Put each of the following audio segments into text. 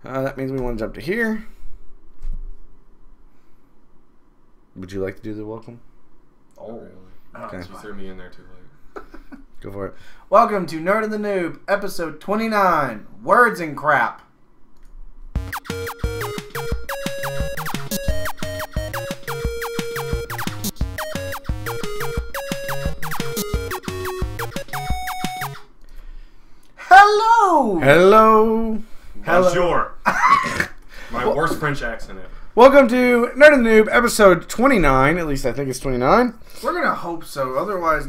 That means we want to jump to here. Would you like to do the welcome? Oh, really? Okay. You threw me in there too late. Go for it. Welcome to Nerd and the Noob, episode 29, Words and Crap. Hello! Hello! Bonjour. My worst French accent ever. Welcome to Nerd and the Noob, episode 29. At least I think it's 29. We're gonna hope so, otherwise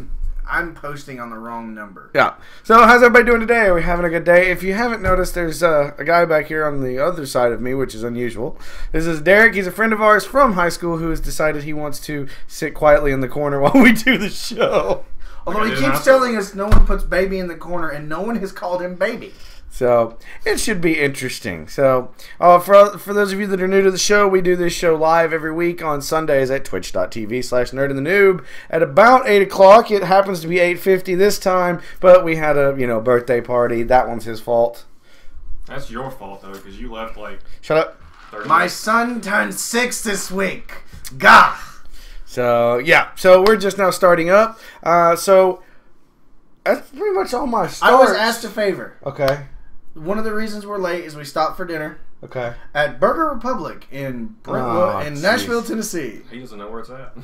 I'm posting on the wrong number. Yeah. So how's everybody doing today? Are we having a good day? If you haven't noticed, there's a guy back here on the other side of me, which is unusual. This is Derek. He's a friend of ours from high school who has decided he wants to sit quietly in the corner while we do the show. Although he keeps telling us no one puts baby in the corner, and no one has called him baby. So it should be interesting. So for those of you that are new to the show, we do this show live every week on Sundays at twitch.tv/nerdandthenoob at about 8 o'clock. It happens to be 8:50 this time, but we had a birthday party. That one's his fault. That's your fault though, because you left like. Shut up. 30 My minutes. son turned 6 this week. Gah! So yeah, so we're just now starting up. So that's pretty much all my starts. I was asked a favor. Okay. One of the reasons we're late is we stopped for dinner Okay. at Burger Republic in Brentwood, in Nashville, Tennessee. He doesn't know where it's at.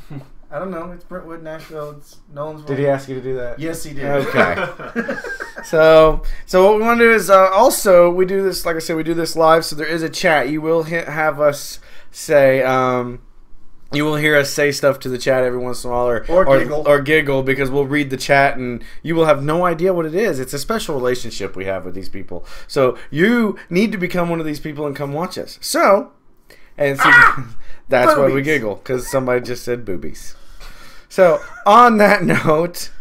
I don't know. It's Brentwood, Nashville. It's Nolansville. Did he ask you to do that? Yes, he did. Okay. So what we want to do is also we do this, like I said, we do this live. So there is a chat. You will have us say. You will hear us say stuff to the chat every once in a while, or giggle, because we'll read the chat and you will have no idea what it is. It's a special relationship we have with these people. So you need to become one of these people and come watch us. So, and see, that's why we giggle, because somebody just said boobies. So on that note,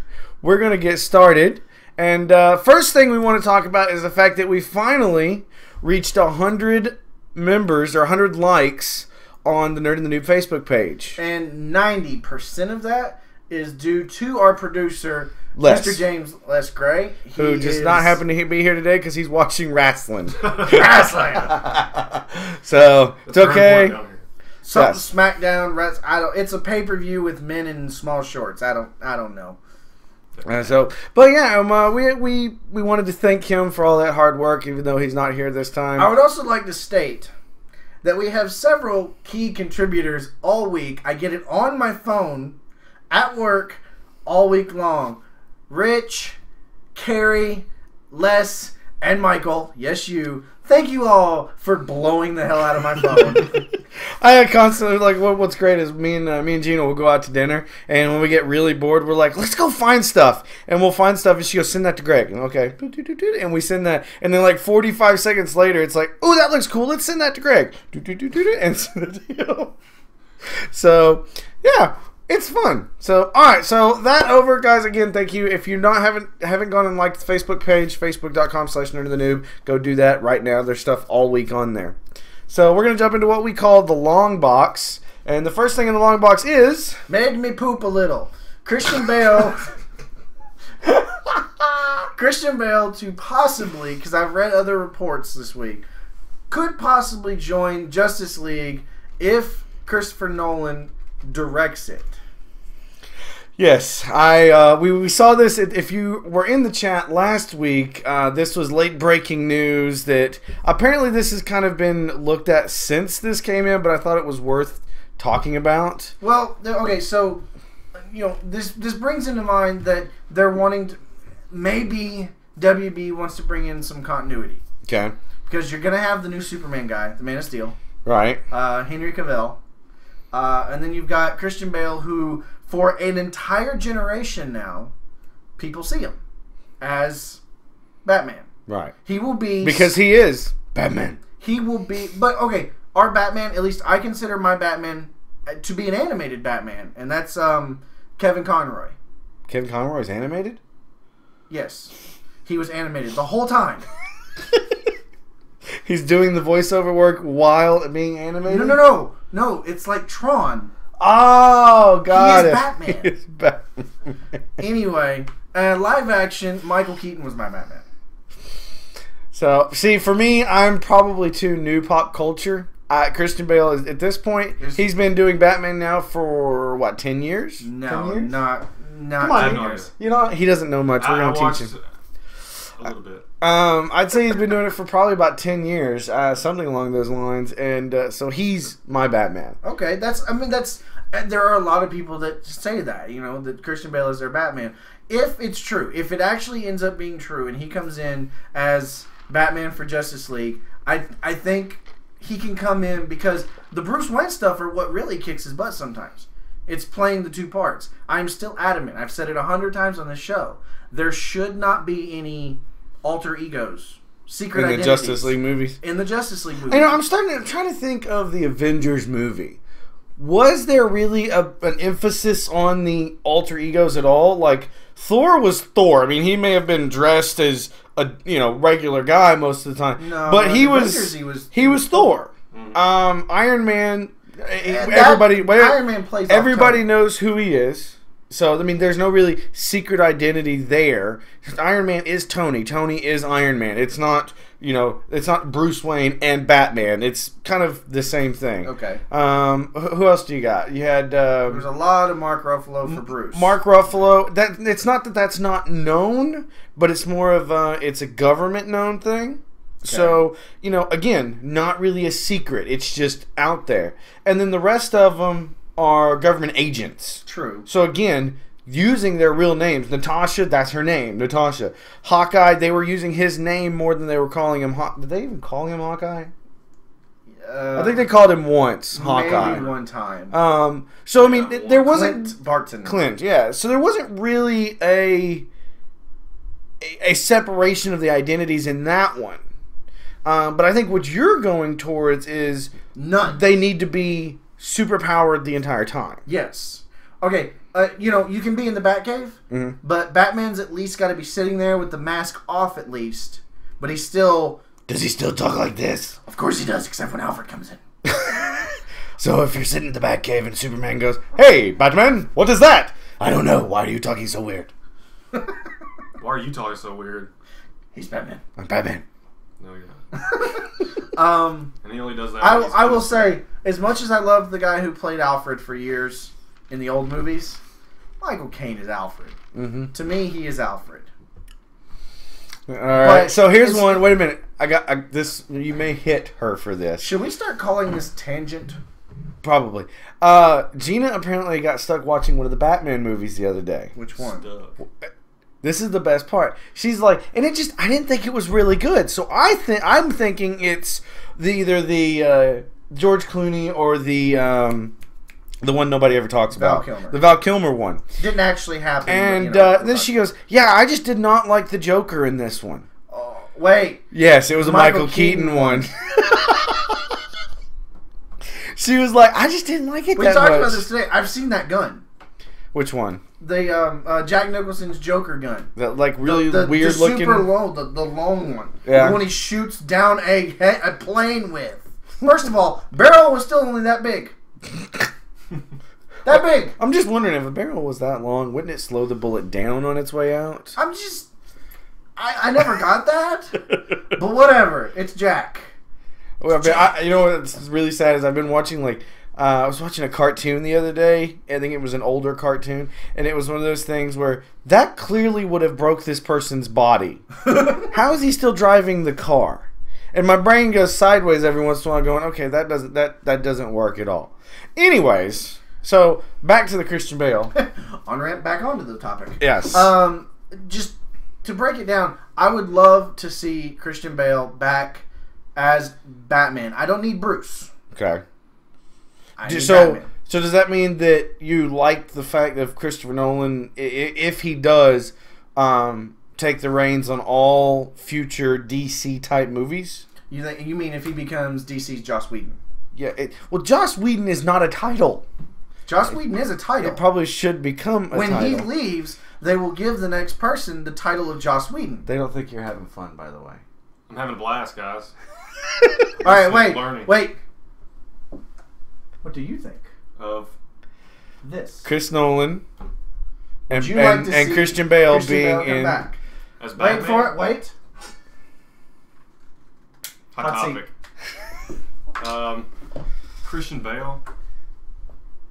we're going to get started. And first thing we want to talk about is the fact that we finally reached 100 members or 100 likes on the Nerd and the Noob Facebook page. And 90% of that is due to our producer, Les. Mr. James Les Gray. Who just not happen to be here today because he's watching wrestling. Wrestling! So, it's okay. Something Yes. SmackDown, it's a pay-per-view with men in small shorts. I don't know. But yeah, we wanted to thank him for all that hard work, even though he's not here this time. I would also like to state that we have several key contributors all week. I get it on my phone at work all week long. Rich, Carrie, Les, and Michael. Yes, you. Thank you all for blowing the hell out of my phone. I constantly, like, what's great is me and Gina will go out to dinner, and when we get really bored, we're like, let's go find stuff. And we'll find stuff, and she goes, send that to Greg. And okay. And we send that. And then, like, 45 seconds later, it's like, oh, that looks cool. Let's send that to Greg. And send it to you. So, yeah. It's fun. So, alright, so that over, guys. Again, thank you. If you haven't gone and liked the Facebook page, facebook.com/nerdandthenoob, go do that right now. There's stuff all week on there. So, we're going to jump into what we call the long box. And the first thing in the long box is... Made me poop a little. Christian Bale... Christian Bale to possibly, because I've read other reports this week, could possibly join Justice League if Christopher Nolan directs it. Yes, we saw this. If you were in the chat last week, this was late breaking news that apparently this has kind of been looked at since this came in, but I thought it was worth talking about. Well, okay, so this brings into mind that they're wanting to, maybe WB wants to bring in some continuity. Okay. Because you're gonna have the new Superman guy, the Man of Steel, Right. Henry Cavill, and then you've got Christian Bale, who for an entire generation now, people see him as Batman. Right. He will be... Because he is Batman. He will be... But, okay, our Batman, at least I consider my Batman to be an animated Batman, and that's Kevin Conroy. Kevin Conroy is animated? Yes. He was animated the whole time. He's doing the voiceover work while being animated? No, it's like Tron. Oh, God. He is Batman. He is Batman. Anyway, live action, Michael Keaton was my Batman. So So, see, for me, I'm probably too new pop culture. Christian Bale is at this point. He's been doing Batman now for what, 10 years? No, 10 years? not Come on, 10 years. You know, he doesn't know much. We're gonna teach him a little bit. I'd say he's been doing it for probably about 10 years, something along those lines, and so he's my Batman. Okay, there are a lot of people that say that, you know, that Christian Bale is their Batman. If it's true, if it actually ends up being true, and he comes in as Batman for Justice League, I think he can come in because the Bruce Wayne stuff are what really kicks his butt sometimes. It's playing the two parts. I'm still adamant. I've said it 100 times on this show. There should not be any alter egos, secret identities. In the Justice League movies? In the Justice League movies. You know, I'm trying to think of the Avengers movie. Was there really an emphasis on the alter egos at all? Like, Thor was Thor. I mean, he may have been dressed as a regular guy most of the time, no, but he was Thor. Mm-hmm. Iron Man. Iron Man plays. Everybody knows who he is. So, I mean, there's no really secret identity there. Iron Man is Tony. Tony is Iron Man. It's not, it's not Bruce Wayne and Batman. It's kind of the same thing. Okay. Who else do you got? You had... There's a lot of Mark Ruffalo for Bruce. Mark Ruffalo. It's not that that's not known, but it's more of it's a government-known thing. Okay. So, again, not really a secret. It's just out there. And then the rest of them are government agents. True. So again, using their real names. Natasha, that's her name. Natasha. Hawkeye, they were using his name more than they were calling him Did they even call him Hawkeye? I think they called him once Hawkeye. Maybe one time. So I mean, there wasn't Clint Barton. Clint, yeah. So there wasn't really a separation of the identities in that one. But I think what you're going towards is none. They need to be super powered the entire time. Yes. Okay. You can be in the Batcave, but Batman's at least got to be sitting there with the mask off at least. But he's still. Does he still talk like this? Of course he does, except when Alfred comes in. So if you're sitting in the Batcave and Superman goes, "Hey, Batman, what is that?" "I don't know. Why are you talking so weird?" Why are you talking so weird? He's Batman. I'm Batman. No, you're not. And he only does that. I will say, as much as I love the guy who played Alfred for years in the old movies, Michael Caine is Alfred. Mm-hmm. To me, he is Alfred. All right. So here's one. Wait a minute. I got this. You may hit her for this. Should we start calling this tangent? Probably. Gina apparently got stuck watching one of the Batman movies the other day. Which one? This is the best part. She's like, and I didn't think it was really good. So I'm thinking it's either the George Clooney or the one nobody ever talks about. Val Kilmer. The Val Kilmer one. Didn't actually happen. And then she goes, "Yeah, I just did not like the Joker in this one." Oh, wait. Yes, it was a Michael Keaton one. She was like, "I just didn't like it that much." We talked about this today. I've seen that gun. Which one? The Jack Nicholson's Joker gun. That really weird the looking. Super long, the long one. Yeah. The one he shoots down a plane with. First of all, barrel was still only that big. That big. I'm just wondering if a barrel was that long, wouldn't it slow the bullet down on its way out? I never got that. But whatever. It's Jack. Well, you know what's really sad is I've been watching I was watching a cartoon the other day. I think it was an older cartoon, and it was one of those things where that clearly would have broke this person's body. How is he still driving the car? And my brain goes sideways every once in a while, going, "Okay, that doesn't work at all." Anyways, so back to the Christian Bale. Back onto the topic. Yes. Just to break it down, I would love to see Christian Bale back as Batman. I don't need Bruce. Okay. So does that mean that you like the fact of Christopher Nolan, if he does take the reins on all future DC type movies? You mean if he becomes DC's Joss Whedon? Yeah. Well, Joss Whedon is not a title. Joss Whedon is a title. It probably should become a title. When he leaves, they will give the next person the title of Joss Whedon. They don't think you're having fun, by the way. I'm having a blast, guys. All right, wait. What do you think of this? Chris Nolan and like Christian Bale being come in back? As Batman? Wait for it. Wait. Hot topic. Christian Bale.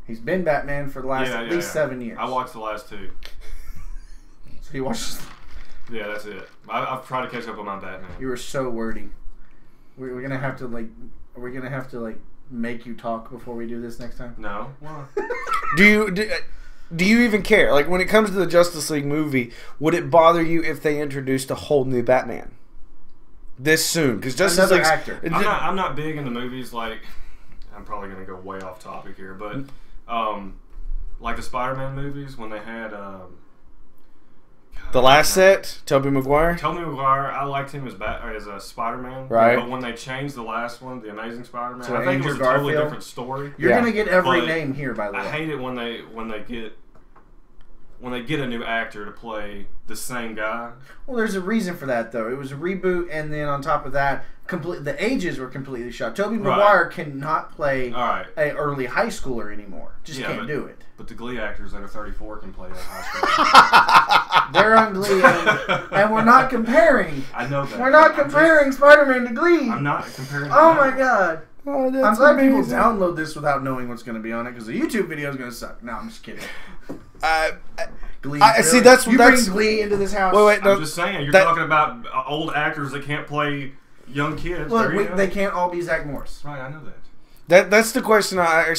He's been Batman for the last at least 7 years. I watched the last 2. So you watched. Yeah, that's it. I've tried to catch up on my Batman. You were so wordy. We're gonna have to like. Are we gonna have to like make you talk before we do this next time? No. Why? Do you even care? Like when it comes to the Justice League movie, would it bother you if they introduced a whole new Batman this soon? Because Justice League actor. I'm not big into movies like. I'm probably gonna go way off topic here, but like the Spider-Man movies when they had the last set, Tobey Maguire. Tobey Maguire, I liked him as a Spider-Man, right? But when they changed the last one, the Amazing Spider-Man, so I think it was a totally different story. You're gonna get every name here, by the way. I hate it when they get a new actor to play the same guy. Well, there's a reason for that, though. It was a reboot, and then on top of that, the ages were completely shot. Tobey Maguire cannot play an early high schooler anymore. Just can't do it. But the Glee actors that are 34 can play a high schooler. They're on Glee, and we're not comparing. I know that. We're not comparing Spider-Man to Glee. I'm not comparing. Oh my god. Oh, I'm glad people download this without knowing what's going to be on it, because the YouTube video is going to suck. No, I'm just kidding. Glee. See, that's you bring Glee into this house. Wait, no, I'm just saying. You're talking about old actors that can't play young kids. Look, they can't all be Zach Morris. Right, I know that. That's the question I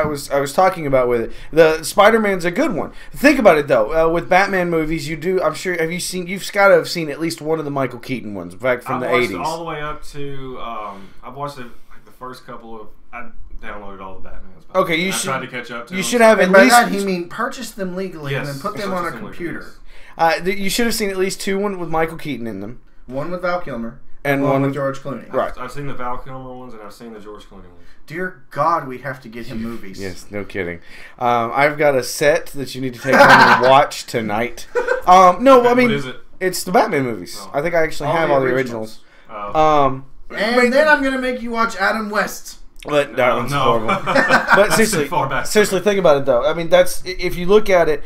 was talking about with it. The Spider-Man's a good one. Think about it though. With Batman movies, you've got to have seen at least one of the Michael Keaton ones back from the 80s. All the way up to I've watched the first couple of. I downloaded all the Batmans. Okay, I tried to catch up to them. should have at by least. That he mean purchase them legally and then put them on a computer. You should have seen at least 2 with Michael Keaton in them. One with Val Kilmer. And one with George Clooney. Right. I've seen the Val Kilmer ones and I've seen the George Clooney ones. Dear God, we have to get him movies. Yes, no kidding. I've got a set that you need to take home and watch tonight. No, I mean, what is it? It's the Batman movies. Oh. I think I actually have all the originals. And then I'm gonna make you watch Adam West. But that one's horrible. But seriously, think about it though. I mean, that's if you look at it.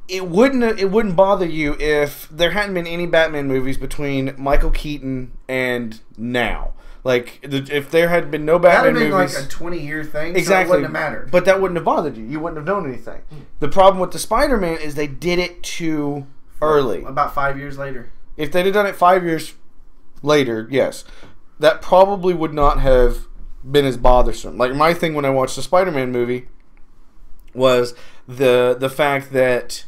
It wouldn't bother you if there hadn't been any Batman movies between Michael Keaton and now. Like if there had been no Batman movies, that'd have been like a 20-year thing. Exactly, so it wouldn't have mattered. But that wouldn't have bothered you. You wouldn't have known anything. The problem with the Spider-Man is they did it too early. About 5 years later. If they'd have done it 5 years later, yes, that probably would not have been as bothersome. Like my thing when I watched the Spider-Man movie was the fact that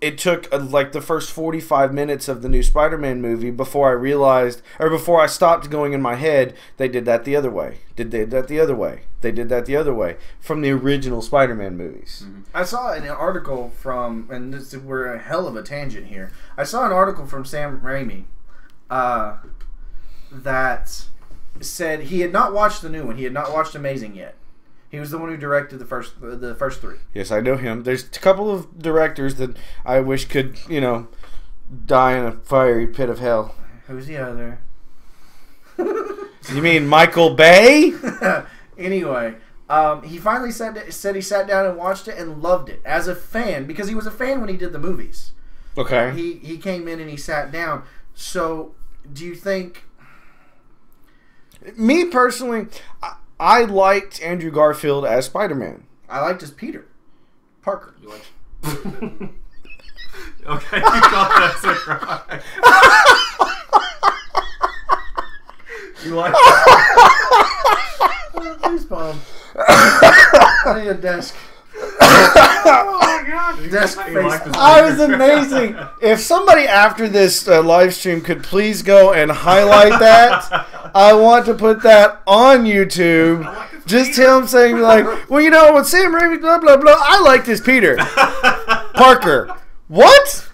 it took like the first 45 minutes of the new Spider-Man movie before I realized, or before I stopped going in my head, they did that the other way. They did that the other way. They did that the other way from the original Spider-Man movies. Mm-hmm. I saw an article from, and we're a hell of a tangent here. I saw an article from Sam Raimi that said he had not watched the new one. He had not watched Amazing yet. He was the one who directed the first 3. Yes, I know him. There's a couple of directors that I wish could, die in a fiery pit of hell. Who's the other? You mean Michael Bay? Anyway, he finally said he sat down and watched it and loved it as a fan, because he was a fan when he did the movies. Okay. He came in and he sat down. So, do you think... Me personally... I liked Andrew Garfield as Spider-Man. I liked as Peter Parker. You liked... Okay, you got that surprise. You like Please, Mom. I need a desk. Oh my God! Desk face. I was amazing. If somebody after this live stream could please go and highlight that, I want to put that on YouTube. Just him saying like, well, with Sam Raimi, blah blah blah. I like this Peter Parker. What?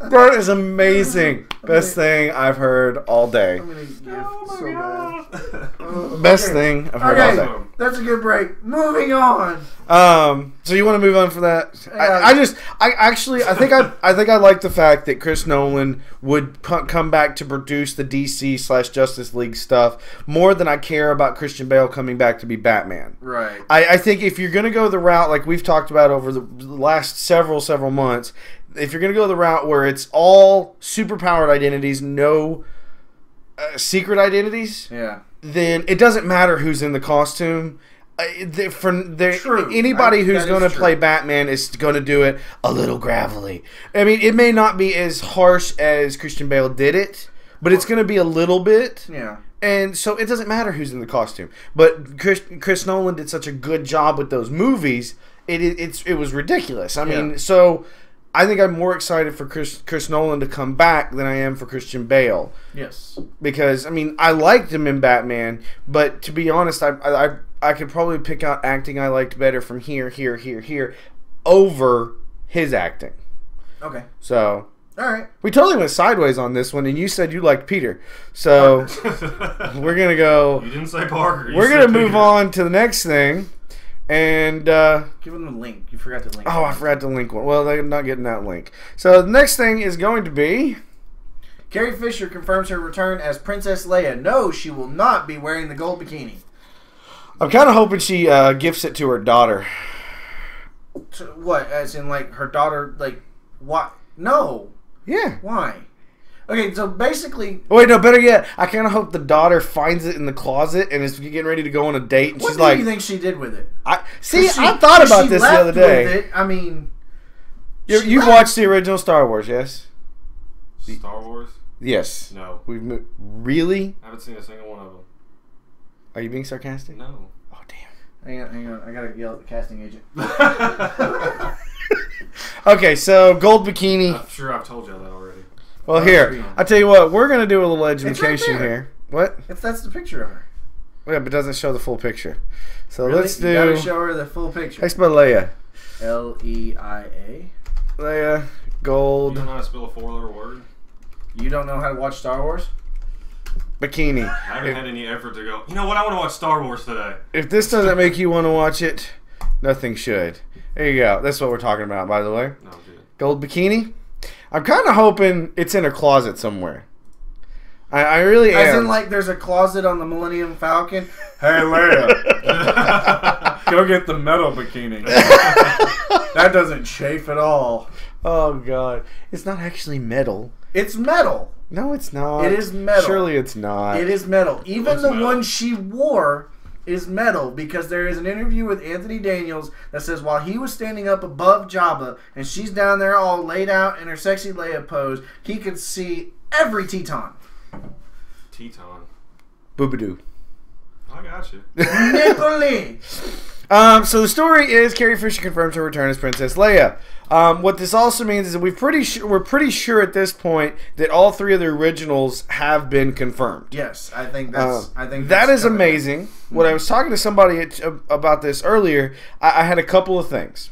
That is amazing. Best thing I've heard all day. I'm gonna give so bad. Best thing I've heard all day. That's a good break. Moving on. So you want to move on for that? Yeah. I think I like the fact that Chris Nolan would come back to produce the DC/Justice League stuff more than I care about Christian Bale coming back to be Batman. Right. I think if you're going to go the route like we've talked about over the last several months, if you're going to go the route where it's all superpowered identities, no secret identities, then it doesn't matter who's in the costume. Anybody who's going to play Batman is going to do it a little gravelly. I mean, it may not be as harsh as Christian Bale did it, but it's going to be a little bit. Yeah. And so it doesn't matter who's in the costume. But Chris Nolan did such a good job with those movies. It was ridiculous. I mean, so I think I'm more excited for Chris Nolan to come back than I am for Christian Bale. Yes. Because, I mean, I liked him in Batman, but to be honest, I could probably pick out acting I liked better from here over his acting. Okay. So, all right. We totally went sideways on this one, and you said you liked Peter. So, we're going to go... You didn't say Parker. We're going to move on to the next thing, and... give them the link. You forgot the link. Oh, I forgot the link one. Well, they're not getting that link. So, the next thing is going to be... Carrie Fisher confirms her return as Princess Leia. No, she will not be wearing the gold bikini. I'm kind of hoping she gifts it to her daughter. To what? As in, like, her daughter, like, what? No. Yeah. Why? Okay, so basically... Wait, no, better yet, I kind of hope the daughter finds it in the closet and is getting ready to go on a date. And what she's do like, you think she did with it? I thought about this the other day. I mean... You've watched the original Star Wars, yes? Star Wars? Yes. No. Really? I haven't seen a single one of them. Are you being sarcastic? No. Oh, damn. Hang on. I gotta yell at the casting agent. Okay, so gold bikini. I'm sure I've told you that already. Well, here, I'll tell you what. We're going to do a little education here. What? That's the picture of her. Yeah, but it doesn't show the full picture. So really? Let's do... You gotta show her the full picture. How spell Leia? Leia. Leia, gold. You don't know how to spell a four-letter word? You don't know how to watch Star Wars? Bikini. I haven't had any effort to go, you know what, I want to watch Star Wars today. If this doesn't make you want to watch it, nothing should. There you go. That's what we're talking about, by the way. No, dude. Gold bikini. I'm kind of hoping it's in her closet somewhere. I really am. As in, like, there's a closet on the Millennium Falcon. Hey, Leia. Go get the metal bikini. That doesn't chafe at all. Oh, God. It's not actually metal. It's metal. No, it's not. It is metal. Surely it's not. It is metal. Even the metal. one she wore is metal because there is an interview with Anthony Daniels that says while he was standing up above Jabba and she's down there all laid out in her sexy Leia pose, he could see every Teton. Teton. Boobadoo. I got you. Nipply. So the story is Carrie Fisher confirms her return as Princess Leia. What this also means is that we're pretty sure at this point that all three of the originals have been confirmed. Yes, I think that's. That is amazing. When I was talking to somebody about this earlier, I had a couple of things.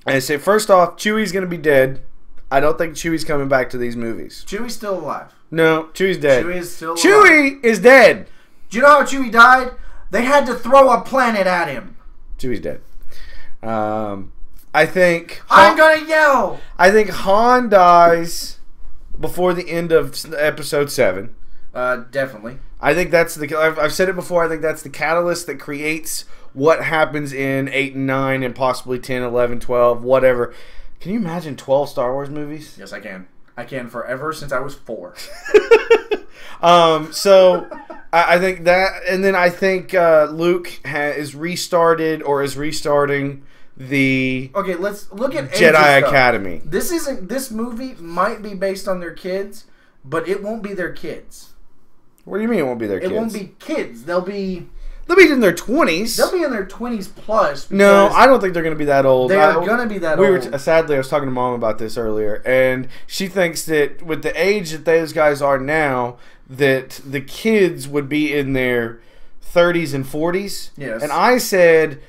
I said, first off, Chewie's going to be dead. I don't think Chewie's coming back to these movies. Chewie's still alive. No, Chewie's dead. Chewie is still alive. Chewie is dead. Do you know how Chewie died? They had to throw a planet at him. Chewie's dead. I think... I'm going to yell! I think Han dies before the end of Episode 7. Definitely. I think that's the... I've said it before. I think that's the catalyst that creates what happens in 8 and 9 and possibly 10, 11, 12, whatever. Can you imagine 12 Star Wars movies? Yes, I can. I can forever since I was 4. So I think that, and then I think Luke is restarted or is restarting the let's look at Jedi Academy. This movie might be based on their kids, but it won't be their kids. What do you mean it won't be their kids? It won't be kids. They'll be in their 20s. They'll be in their 20s plus. No, I don't think they're going to be that old. They're going to be that old. Sadly, I was talking to Mom about this earlier, and she thinks that with the age that those guys are now, that the kids would be in their 30s and 40s. Yes. And I said,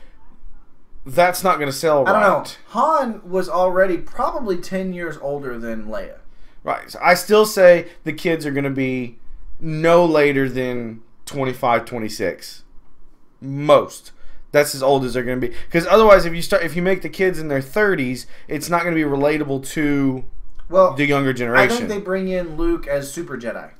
that's not going to sell right. I don't know. Han was already probably 10 years older than Leia. Right. So I still say the kids are going to be no later than 25, 26. Most. That's as old as they're going to be. Because otherwise, if you make the kids in their 30s, it's not going to be relatable to the younger generation. I think they bring in Luke as Super Jedi.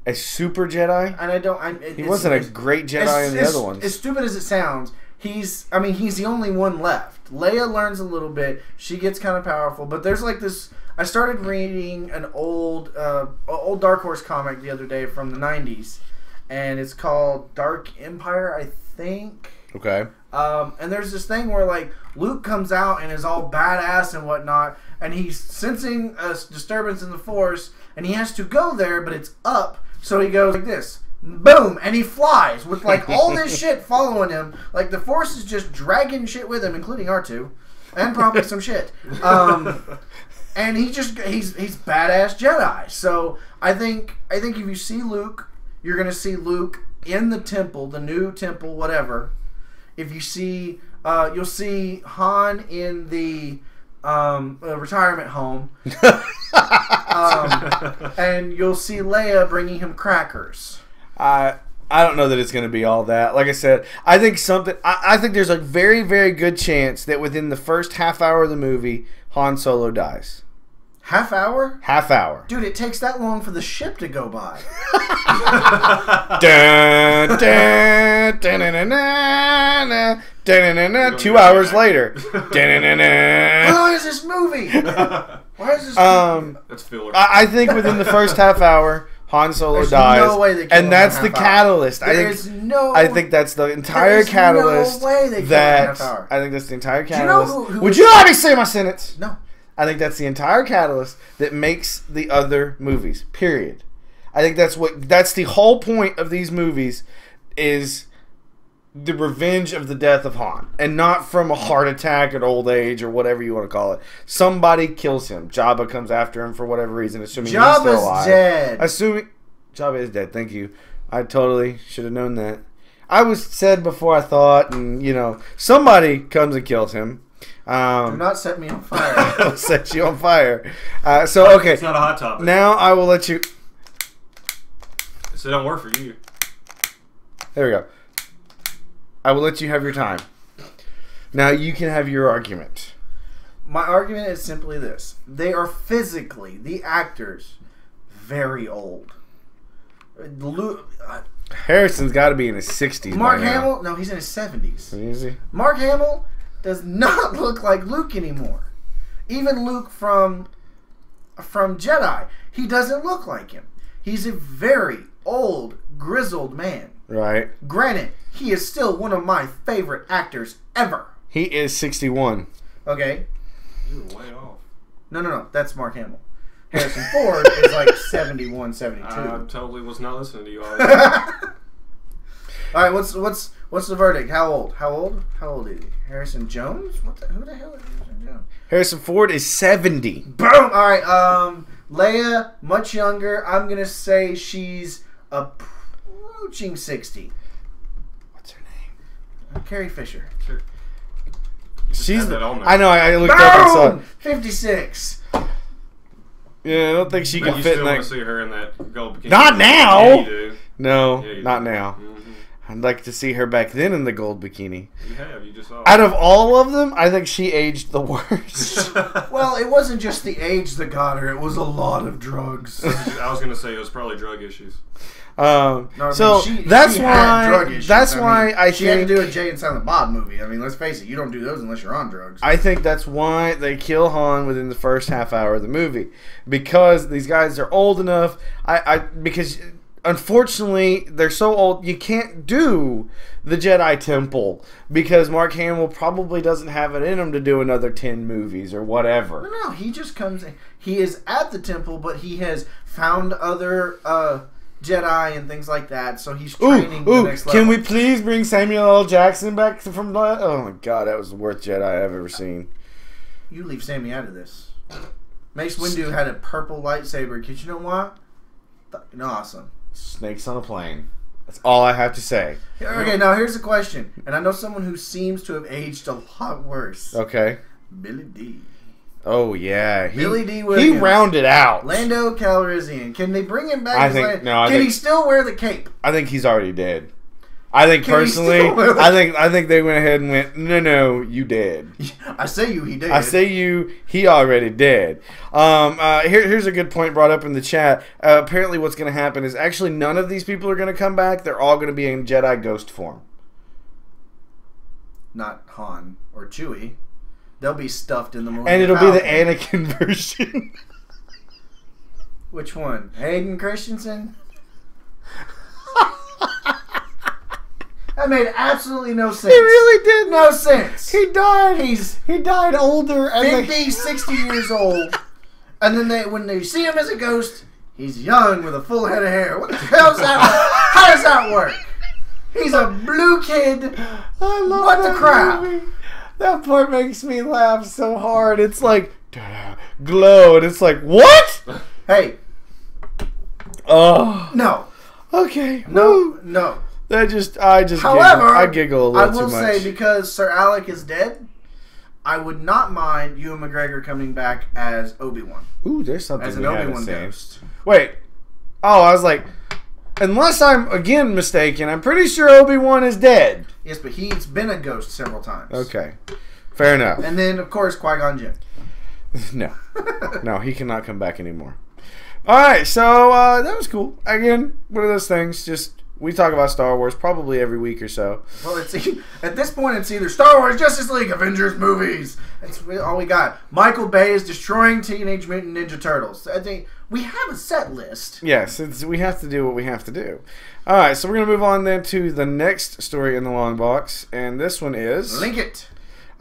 A Super Jedi? And he wasn't a great Jedi in the other ones. As stupid as it sounds, he's the only one left. Leia learns a little bit. She gets kind of powerful, but there's like this. I started reading an old Dark Horse comic the other day from the 90s, and it's called Dark Empire, I think. Okay. And there's this thing where like Luke comes out and is all badass and whatnot, and he's sensing a disturbance in the Force, and he has to go there, but it's up, so he goes like this, boom, and he flies with like all this shit following him. Like the Force is just dragging shit with him, including R2, and probably some shit. And he's badass Jedi. So I think if you see Luke, you're gonna see Luke in the temple, the new temple, whatever. If you see, you'll see Han in the retirement home, and you'll see Leia bringing him crackers. I don't know that it's going to be all that. Like I said, I think I think there's a very, very good chance that within the first half hour of the movie, Han Solo dies. Half hour? Half hour. Dude, it takes that long for the ship to go by. Dun, dun, dun, dun, dun, dun, dun, dun, dun, 2 hours later. Dun, dun, dun, dun. How long is this movie? Why is this That's filler. I think within the first half hour, Han Solo There's dies. no way they kill him and that's in the half hour. catalyst. I think that's the entire catalyst. No way they kill him in half hour. I think that's the entire Do you know catalyst. who Would you let me say my sentence? No. I think that's the entire catalyst that makes the other movies. Period. I think that's the whole point of these movies is the revenge of the death of Han, and not from a heart attack at old age or whatever you want to call it. Somebody kills him. Jabba comes after him for whatever reason, assuming he's still alive. Jabba's dead. Assuming Jabba is dead. Thank you. I totally should have known that. I was said before I thought, and somebody comes and kills him. Do not set me on fire. I'll set you on fire. Okay. It's not a hot topic. Now I will let you. So it don't work for you. There we go. I will let you have your time. Now you can have your argument. My argument is simply this. They are physically, the actors, very old. Harrison's got to be in his 60s. Mark Hamill? No, he's in his 70s. Is he? Mark Hamill does not look like Luke anymore. Even Luke from Jedi, he doesn't look like him. He's a very old, grizzled man. Right. Granted, he is still one of my favorite actors ever. He is 61. Okay. You were way off. No. That's Mark Hamill. Harrison Ford is like 71, 72. I totally was not listening to you all. All right, what's the verdict? How old? How old is he? Harrison Jones? Who the hell is Harrison Jones? Harrison Ford is 70. Boom! All right, Leia, much younger. I'm going to say she's approaching 60. What's her name? Carrie Fisher. Sure. She's that on there. I know, I looked up and saw it. 56. Yeah, I don't think she But can you fit still in want to that. see her in that gold bikini. Not now! Yeah, you do. No, Yeah, you not do. now. Mm-hmm. I'd like to see her back then in the gold bikini. You have. You just saw. Out of all of them, I think she aged the worst. Well, it wasn't just the age that got her. It was a lot of drugs. I was going to say it was probably drug issues. No, I mean, So she that's had drug why. issues. That's I why mean, I she had to think. do a Jay and Silent Bob movie. I mean, let's face it, you don't do those unless you're on drugs. I think that's why they kill Han within the first half hour of the movie, because these guys are old enough. Because unfortunately they're so old, you can't do the Jedi Temple because Mark Hamill probably doesn't have it in him to do another 10 movies or whatever. No, he just comes. He is at the temple, but he has found other Jedi and things like that, so he's training the next level. Can we please bring Samuel L. Jackson back from the... Oh my god, that was the worst Jedi I've ever seen. You leave Sammy out of this. Mace Windu had a purple lightsaber, because you know what? Fucking awesome. Snakes on a plane. That's all I have to say. Okay, now here's the question, and I know someone who seems to have aged a lot worse. Okay. Billy D. Oh yeah, Billy D. He Williams. rounded out. Lando Calrissian. Can they bring him back? I as think- Lando? no, I Can think- he still wear the cape? I think he's already dead. I think Can he personally, still wear the- I think they went ahead and went, no, you dead. I say you, he did. I say you, he already dead. Here's a good point brought up in the chat. Apparently, what's going to happen is actually none of these people are going to come back. They're all going to be in Jedi ghost form. Not Han or Chewie. They'll be stuffed in the Millennium And it'll be the Falcon. Anakin version. Which one? Hayden Christensen? That made absolutely no sense. He really did. No sense. He died. He's He died older. And 50, 60 years old. And then when they see him as a ghost, he's young with a full head of hair. What the hell's that? How does that work? He's a blue kid. I love What the that crap? movie. That part makes me laugh so hard. It's like, glow. And it's like, what? Hey, Oh. no. Okay. No, Woo. no. I just However, I giggle a little I will too much. say, because Sir Alec is dead, I would not mind Ewan McGregor coming back as Obi-Wan. Ooh, there's something As an we haven't Obi-Wan seen. ghost. Wait. Oh, I was like, unless I'm again mistaken, I'm pretty sure Obi-Wan is dead. Yes, but he's been a ghost several times. Okay. Fair enough. And then, of course, Qui-Gon Jinn. No. No, he cannot come back anymore. Alright, so that was cool. Again, one of those things, just we talk about Star Wars probably every week or so. Well, at this point, it's either Star Wars, Justice League, Avengers movies. That's all we got. Michael Bay is destroying Teenage Mutant Ninja Turtles. I think we have a set list. Yes, we have to do what we have to do. Alright, so we're going to move on then to the next story in the long box, and this one is... Link it.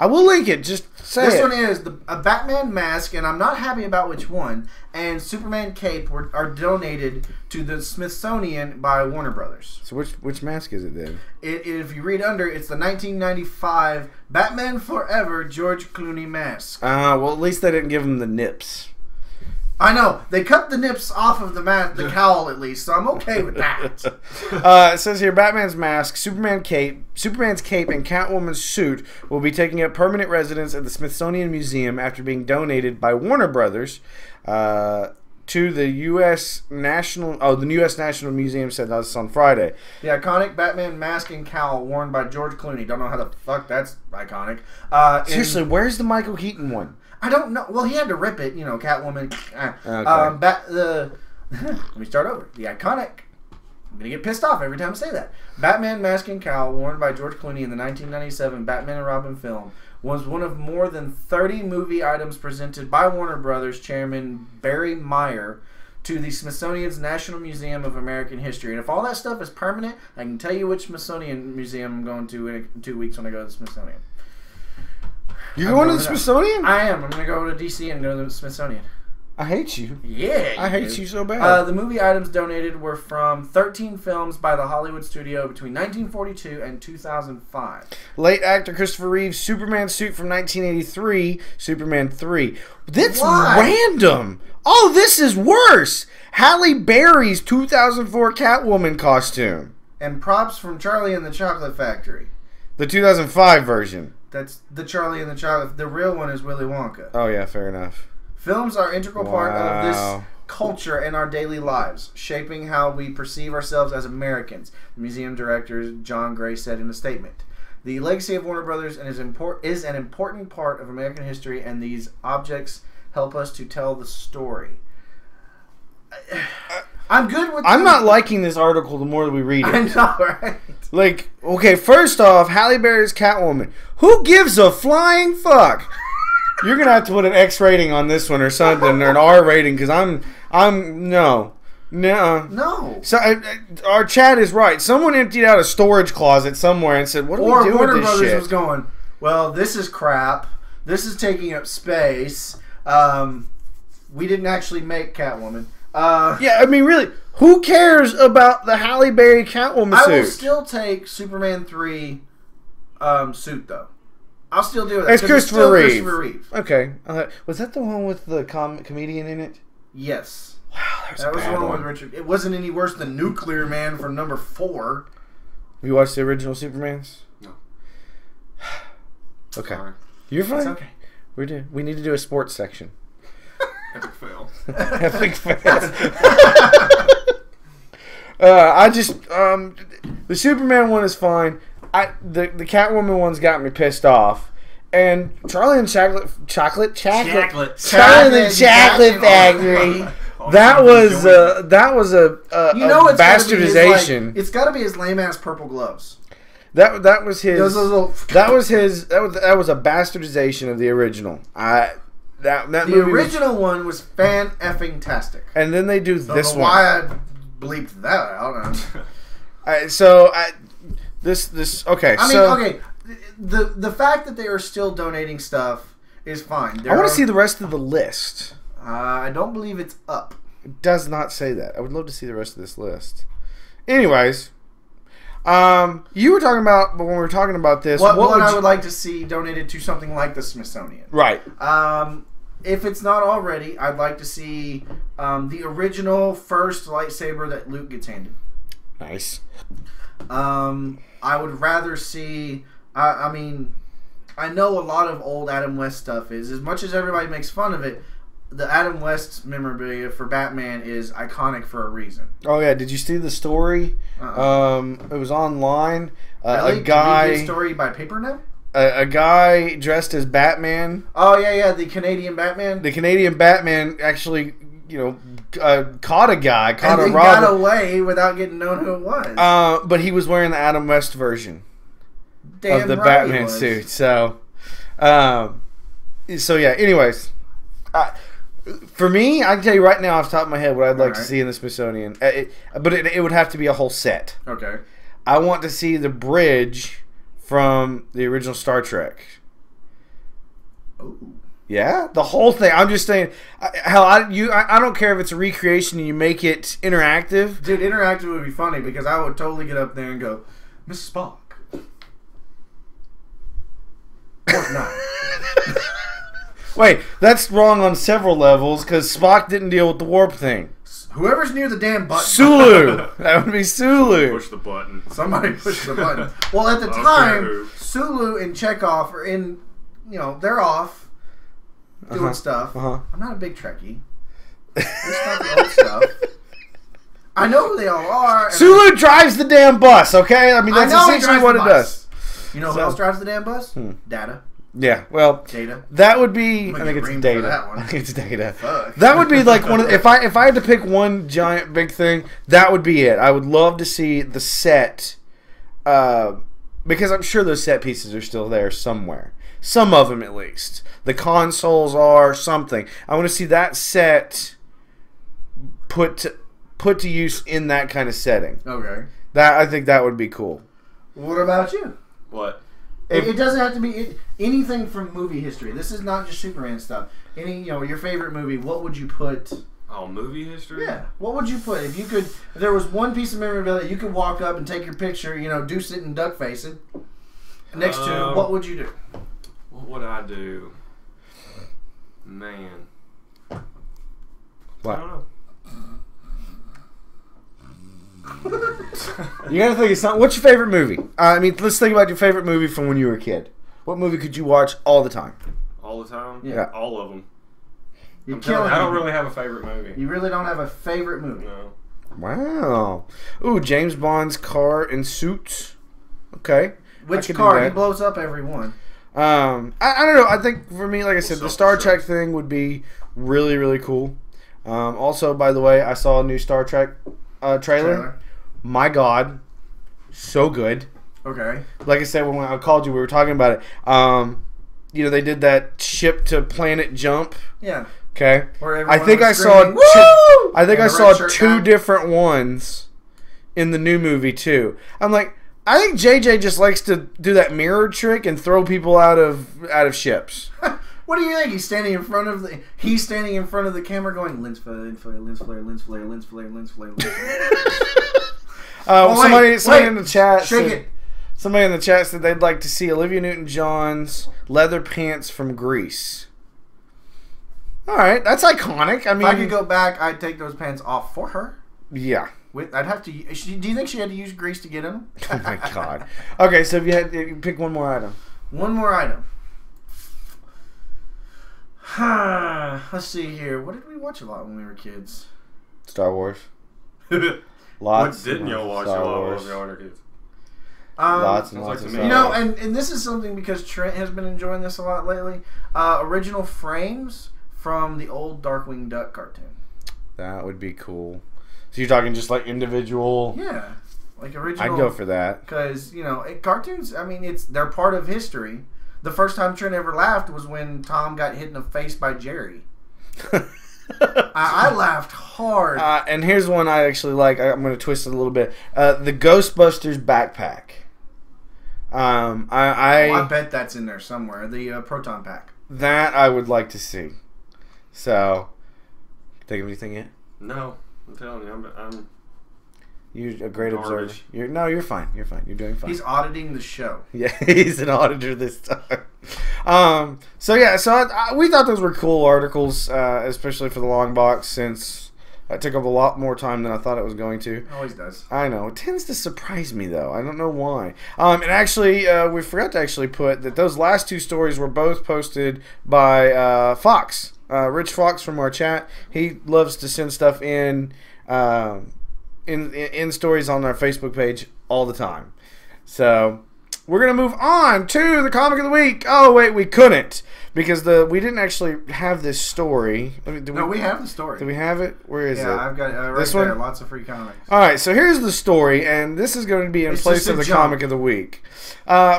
I will link it, just say This it. one is a Batman mask, and I'm not happy about which one, and Superman cape are donated to the Smithsonian by Warner Brothers. So which mask is it then? If you read under, it's the 1995 Batman Forever George Clooney mask. Well, at least they didn't give him the nips. I know. They cut the nips off of the cowl at least, so I'm okay with that. It says here, Batman's mask, Superman's cape, and Catwoman's suit will be taking up permanent residence at the Smithsonian Museum after being donated by Warner Brothers to the U.S. National. Oh, the U.S. National Museum said this on Friday. The iconic Batman mask and cowl worn by George Clooney. Don't know how the fuck that's iconic. Seriously, where's the Michael Keaton one? I don't know. Well, he had to rip it, Catwoman. Okay. Let me start over. The iconic. I'm gonna get pissed off every time I say that. Batman mask and cowl worn by George Clooney in the 1997 Batman and Robin film was one of more than 30 movie items presented by Warner Brothers chairman Barry Meyer to the Smithsonian's National Museum of American History. And if all that stuff is permanent, I can tell you which Smithsonian museum I'm going to in 2 weeks when I go to the Smithsonian. You're going to the Smithsonian? I am. I'm going to go to D.C. and go to the Smithsonian. I hate you. Yeah. I hate you so bad. The movie items donated were from 13 films by the Hollywood studio between 1942 and 2005. Late actor Christopher Reeve's Superman suit from 1983, Superman 3. That's Why? random. Oh, this is worse. Halle Berry's 2004 Catwoman costume. And props from Charlie and the Chocolate Factory. The 2005 version. That's the Charlie and the Chocolate. The real one is Willy Wonka. Oh, yeah, fair enough. Films are an integral part of this Wow. culture in our daily lives, shaping how we perceive ourselves as Americans, museum director John Gray said in a statement. The legacy of Warner Brothers is an important part of American history, and these objects help us to tell the story. I'm good with I'm not liking this article the more that we read I it. know, right? Like, okay, first off, Halle Berry's Catwoman. Who gives a flying fuck? You're going to have to put an X rating on this one or something, or an R rating, because no. So our chat is right. Someone emptied out a storage closet somewhere and said, "What do we do Warner with this Brothers shit?" was going, well, this is crap. This is taking up space. We didn't actually make Catwoman. Yeah, I mean, really, who cares about the Halle Berry Catwoman I suit? will still take Superman 3 suit, though. I'll still do it. It's Christopher Reeve. Christopher Reeve. Okay, was that the one with the comedian in it? Yes. Wow, That was the one with Richard. It wasn't any worse than Nuclear Man from number 4. You watched the original Supermans? No. Okay. Sorry. You're fine. It's okay. We need to do a sports section. Epic fail. Epic fans. I just the Superman one is fine. The Catwoman one's got me pissed off. And Charlie and Chocolate Charlie and the Chocolate Factory. That was a You know it's bastardization. It's got to be his lame ass purple gloves. That was his. Those little- That was his. That was a bastardization of the original. That the movie original one was fan-effing-tastic. and then they do Don't this know one. why I bleeped that out. Okay. I mean, so okay. The fact that they are still donating stuff is fine. I want to see the rest of the list. I don't believe it's up. It does not say that. I would love to see the rest of this list. Anyways, you were talking about, but when we were talking about this, What would I you- would like to see donated to something like the Smithsonian. right? If it's not already, I'd like to see the original first lightsaber that Luke gets handed. Nice. I would rather see. I mean, I know a lot of old Adam West stuff is, as much as everybody makes fun of it, the Adam West memorabilia for Batman is iconic for a reason. Oh yeah, did you see the story? It was online. Really? A guy, Can we get a story by paper now? a guy dressed as Batman. Oh yeah, the Canadian Batman. The Canadian Batman actually, caught a guy, caught and a then got robber. away without getting known who it was. But he was wearing the Adam West version Damn of the right he Batman was. suit. So yeah. Anyways, for me, I can tell you right now off the top of my head what I'd like to Alright. see in the Smithsonian. But it would have to be a whole set. Okay. I want to see the bridge from the original Star Trek. Ooh. Yeah, the whole thing. I'm just saying, I don't care if it's a recreation and you make it interactive. Dude, interactive would be funny because I would totally get up there and go, Mrs. Spock. Or not. Wait, that's wrong on several levels because Spock didn't deal with the warp thing. Whoever's near the damn button. Sulu. That would be Sulu. Push the button. Somebody push the button. Well, at the Okay. time, Sulu and Chekhov are in, they're off doing stuff. Uh-huh. I'm not a big Trekkie. It's not the old stuff. I know who they all are. and Sulu drives the damn bus, okay? I mean, I that's know he essentially drives what the it bus. does. You know who So- else drives the damn bus? Data. Yeah, well, Data. that would be. I'm I gonna think get it's reamed Data. for that one. I think it's Data. Fuck. That would be like one of. If I had to pick one giant big thing, that would be it. I would love to see the set, because I'm sure those set pieces are still there somewhere. Some of them, at least. The consoles are something. I want to see that set put to use in that kind of setting. Okay. I think that would be cool. What about you? What? It doesn't have to be anything from movie history. This is not just Superman stuff. Your favorite movie, what would you put? Oh, movie history? Yeah. What would you put? If there was one piece of memorabilia you could walk up and take your picture, do sit and duck face it next to, what would you do? What would I do? Man. What? I don't know. You gotta think of something. What's your favorite movie? Let's think about your favorite movie from when you were a kid. What movie could you watch all the time? All the time? Yeah. All of them. You're killing I don't me. really have a favorite movie. You really don't have a favorite movie. No. Wow. Ooh, James Bond's car and suits. Okay. I Which could do car? He that. blows up every one. I don't know. I think for me, like I said, the Star self-destruct. Trek thing would be really, really cool. Also, by the way, I saw a new Star Trek trailer. My God, so good. Okay. Like I said, when I called you, we were talking about it. They did that ship to planet jump. Yeah. Okay. Where I everyone think I was saw screaming, two, "Woo!" I think And I the saw red shirt two guy. different ones in the new movie too. I'm like, I think JJ just likes to do that mirror trick and throw people out of ships. What do you think? He's standing in front of the camera going lens flare, lens flare, lens flare, lens flare, lens flare, lens flare, lens flare. Somebody in the chat Shake said, it. somebody in the chat said they'd like to see Olivia Newton-John's leather pants from Grease. All right, that's iconic. I mean, If I could go back, I'd take those pants off for her. yeah. I'd have to. Do you think she had to use grease to get in them? Oh my God. Okay, so if you pick one more item. One more item. Let's see here. What did we watch a lot when we were kids? Star Wars. What Lots. didn't y'all watch a Star lot Wars. when y'all were kids? Lots and sounds lots like of to me. Star You know, Wars. and this is something because Trent has been enjoying this a lot lately. Original frames from the old Darkwing Duck cartoon. That would be cool. So you're talking just like individual. Yeah. Like original. I'd go for that. Because, you know, cartoons, I mean, they're part of history. The first time Trent ever laughed was when Tom got hit in the face by Jerry. I laughed hard. And here's one I actually like. I'm going to twist it a little bit. The Ghostbusters backpack. I bet that's in there somewhere. The proton pack. That I would like to see. So, think of anything yet? No, I'm telling you, I'm You're a great garbage. observer. You're fine. You're fine. You're doing fine. He's auditing the show. Yeah, he's an auditor this time. So we thought those were cool articles, especially for the long box, since it took up a lot more time than I thought it was going to. Always does. I know. It tends to surprise me, though. I don't know why. And actually, we forgot to actually put that those last two stories were both posted by Fox. Rich Fox from our chat. He loves to send stuff in stories on our Facebook page all the time. So we're gonna move on to the comic of the week. Oh wait, we couldn't because we didn't actually have this story. We have the story. Do we have it? Where is it? Yeah, I've got right this there. one? Lots of free comics. All right, so here's the story, and this is going to be in place of the comic of the week.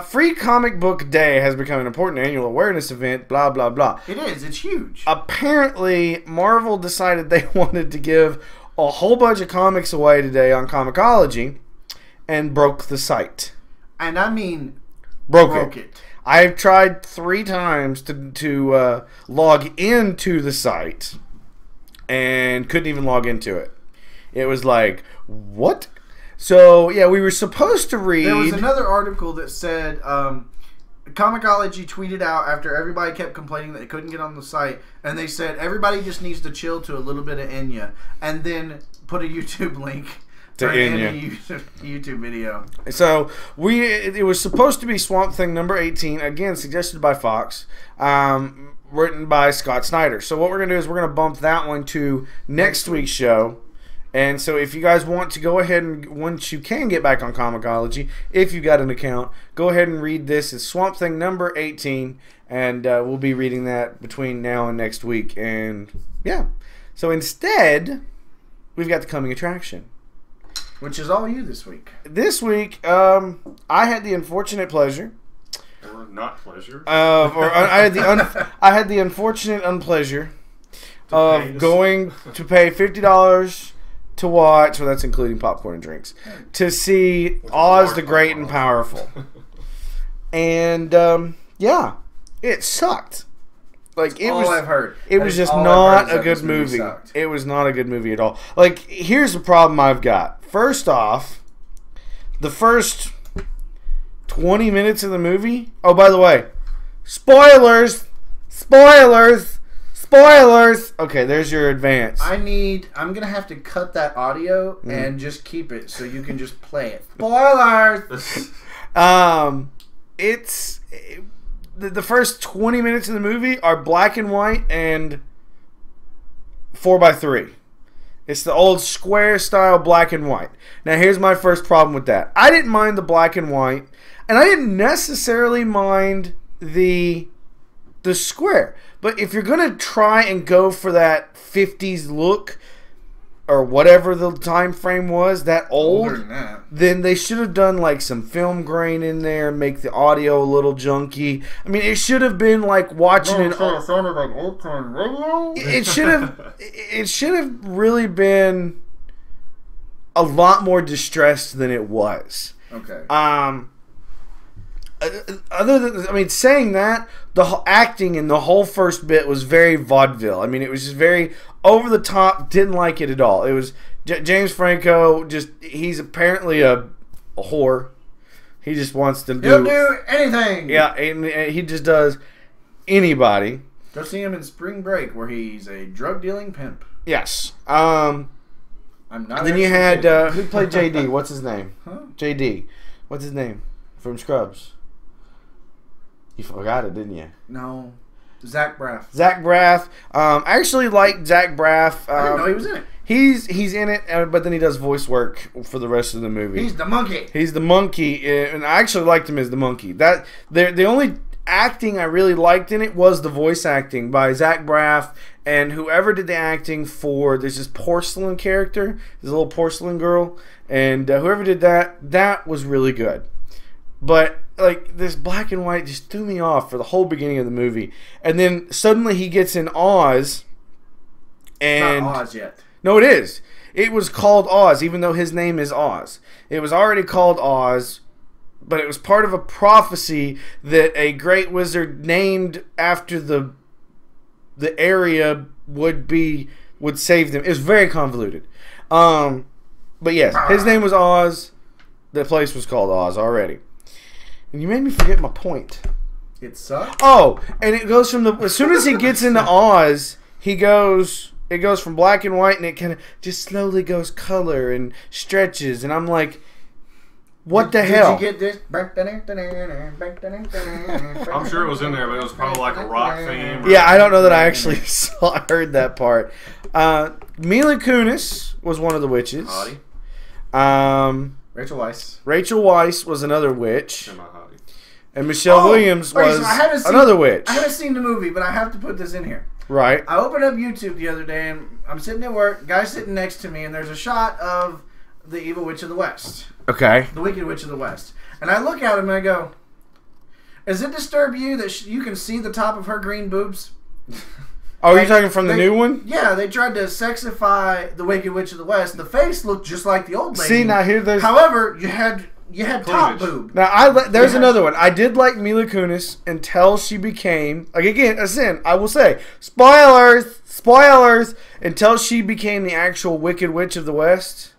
Free Comic Book Day has become an important annual awareness event, blah, blah, blah. It is. It's huge. Apparently, Marvel decided they wanted to give a whole bunch of comics away today on Comixology and broke the site. And I mean, broke it. I've tried 3 times to log into the site and couldn't even log into it. It was like, what? So, yeah, we were supposed to read... There was another article that said... Comixology tweeted out after everybody kept complaining that they couldn't get on the site, and they said everybody just needs to chill to a little bit of Enya, and then put a YouTube link to Enya YouTube video. So it was supposed to be Swamp Thing number 18, again suggested by Fox, written by Scott Snyder. So what we're gonna do is we're gonna bump that one to next week's show. And so if you guys want to go ahead and, once you can get back on Comixology, if you've got an account, go ahead and read this. It's Swamp Thing number 18, and we'll be reading that between now and next week. And, yeah. So instead, we've got the coming attraction. Which is all you this week. This week, I had the unfortunate pleasure. Or not pleasure. I had the unfortunate unpleasure of going to pay $50 to watch, so that's including popcorn and drinks, to see Oz the Great and Powerful. And, yeah, it sucked. Like, it was, I've heard. It was just not a good movie. It was not a good movie at all. Like, here's the problem I've got. First off, the first 20 minutes of the movie... Oh, by the way, spoilers! Spoilers! Spoilers! Okay, there's your advance. I'm going to have to cut that audio and just keep it so you can just play it. Spoilers! The first 20 minutes of the movie are black and white and 4:3. It's the old square style black and white. Now, here's my first problem with that. I didn't mind the black and white, and I didn't necessarily mind the square. But if you're going to try and go for that 50s look, or whatever the time frame was, that old, then they should have done like some film grain in there, make the audio a little junky. I mean, it should have been like watching it. Sounded like old time radio. It should have really been a lot more distressed than it was. Okay. Saying that, the acting in the whole first bit was very vaudeville. I mean, it was just very over the top. Didn't like it at all. It was James Franco. He's apparently a whore. He just wants to He'll do anything. Yeah, and he just does anybody. Go see him in Spring Break, where he's a drug dealing pimp. Yes. I'm not. Then you had who played JD? What's his name? Huh? JD. What's his name from Scrubs? You forgot it, didn't you? No. Zach Braff. Zach Braff. I actually like Zach Braff. I didn't know he was in it. He's in it, but then he does voice work for the rest of the movie. He's the monkey. He's the monkey, and I actually liked him as the monkey. The only acting I really liked in it was the voice acting by Zach Braff And whoever did the acting for, there's this porcelain character, this little porcelain girl, and whoever did that was really good. But like this black and white just threw me off for the whole beginning of the movie, and then suddenly he gets in Oz, and It's not Oz yet. no, it is. It was called Oz, even though his name is Oz. It was already called Oz, but it was part of a prophecy that a great wizard named after the area would save them. It was very convoluted. But yes, his name was Oz. The place was called Oz already. And you made me forget my point. It sucks. Oh, and it goes from as soon as he gets into Oz, it goes from black and white, and it kind of just slowly goes color and stretches, and I'm like, what the hell? Did you get this? I'm sure it was in there, but it was probably like a rock theme. Yeah, I don't know that I actually heard that part. Mila Kunis was one of the witches. Hottie. Rachel Weisz. Rachel Weisz was another witch. Semi-hottie. And Michelle Williams was another witch. I haven't seen the movie, but I have to put this in here. Right. I opened up YouTube the other day, and I'm sitting at work, guy's sitting next to me, and there's a shot of the evil witch of the West. Okay. The wicked witch of the West. And I look at him and I go, does it disturb you that you can see the top of her green boobs? Oh, you're talking from the new one? Yeah, they tried to sexify the Wicked Witch of the West. The face looked just like the old lady. See, now here there's... However, you had top Cleavage. boob. Now, there's another one. I did like Mila Kunis until she became... Like, again, a sin. I will say, spoilers, until she became the actual Wicked Witch of the West.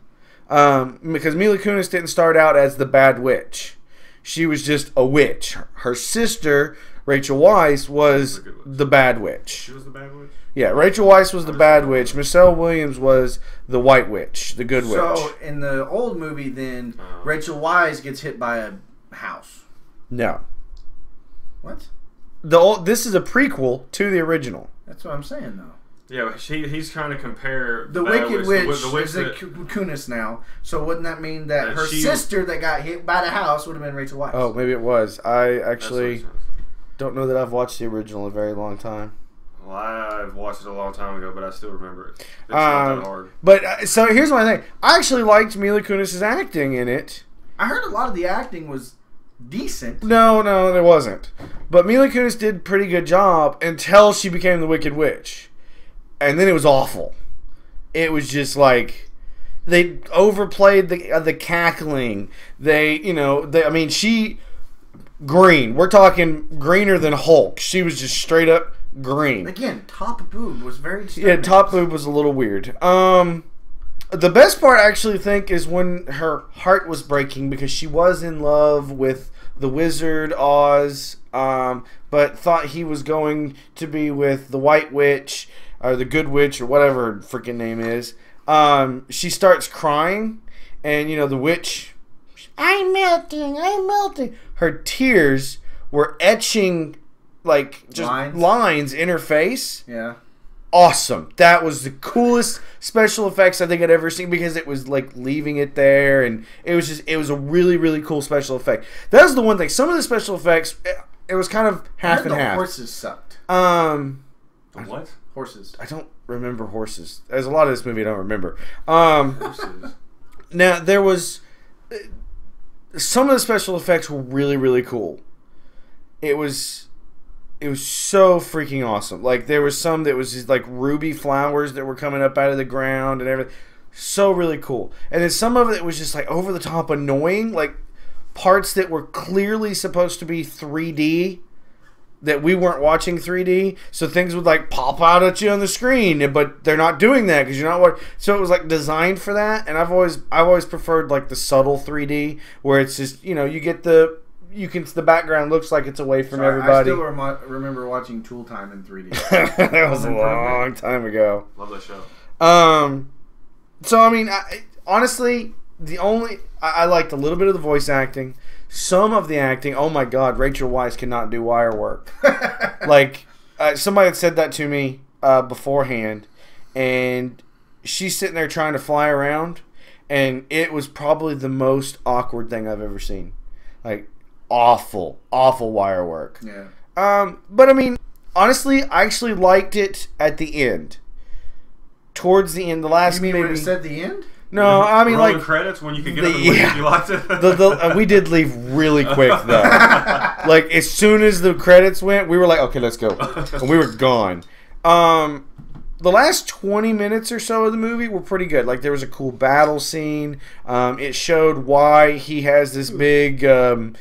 Because Mila Kunis didn't start out as the bad witch. She was just a witch. Her sister... Rachel Weisz was the bad witch. She was the bad witch? Yeah, Rachel Weisz was the bad witch. Michelle Williams was the white witch, the good witch. So, in the old movie, then, Rachel Weisz gets hit by a house. No. What? This is a prequel to the original. That's what I'm saying, though. Yeah, but he's trying to compare... The Wicked Witch the witch is a Kunis now. So wouldn't that mean that her sister that got hit by the house would have been Rachel Weisz? Oh, maybe it was. I actually... don't know that I've watched the original in a very long time. Well, I've watched it a long time ago, but I still remember it. It's not that hard. But so here's my thing. I actually liked Mila Kunis' acting in it. I heard a lot of the acting was decent. No, it wasn't. But Mila Kunis did a pretty good job until she became the Wicked Witch. And then it was awful. It was just like... They overplayed the cackling. She... Green. We're talking greener than Hulk. She was just straight up green. Again, top boob was very disturbing. Yeah, top boob was a little weird. The best part I actually think is when her heart was breaking because she was in love with the wizard Oz, but thought he was going to be with the white witch or the good witch or whatever her freaking name is. She starts crying, and the witch... I'm melting. Her tears were etching, like, just lines in her face. Yeah. Awesome. That was the coolest special effects I think I'd ever seen because it was, like, leaving it there. And it was a really, really cool special effect. That was the one thing. Some of the special effects, it was kind of half and half. The horses sucked. What? Horses. I don't remember horses. There's a lot of this movie I don't remember. Horses. Now, there was... Some of the special effects were really, really cool. It was so freaking awesome. Like, there was some that was just like ruby flowers that were coming up out of the ground and everything. So really cool. And then some of it was just like over the top annoying. Like, parts that were clearly supposed to be 3D that we weren't watching 3D, so things would like pop out at you on the screen, but they're not doing that because you're not watching. So it was like designed for that, and I've always preferred like the subtle 3D where it's just you get the background looks like it's away from everybody. I still remember watching Tool Time in 3D. That was a long time ago. Love that show. So I mean, honestly, I liked a little bit of the voice acting. Some of the acting, oh my God, Rachel Weisz cannot do wire work. Like, somebody had said that to me beforehand, and she's sitting there trying to fly around, and it was probably the most awkward thing I've ever seen. Like, awful wire work. Yeah. But I mean, honestly, I actually liked it at the end. Towards the end, the last. You mean when it said the end? No, I mean rolling like credits when you could get up and leave. You liked it. we did leave really quick though. Like as soon as the credits went, we were like, okay, let's go, and we were gone. The last 20 minutes or so of the movie were pretty good. Like there was a cool battle scene. It showed why he has this big head.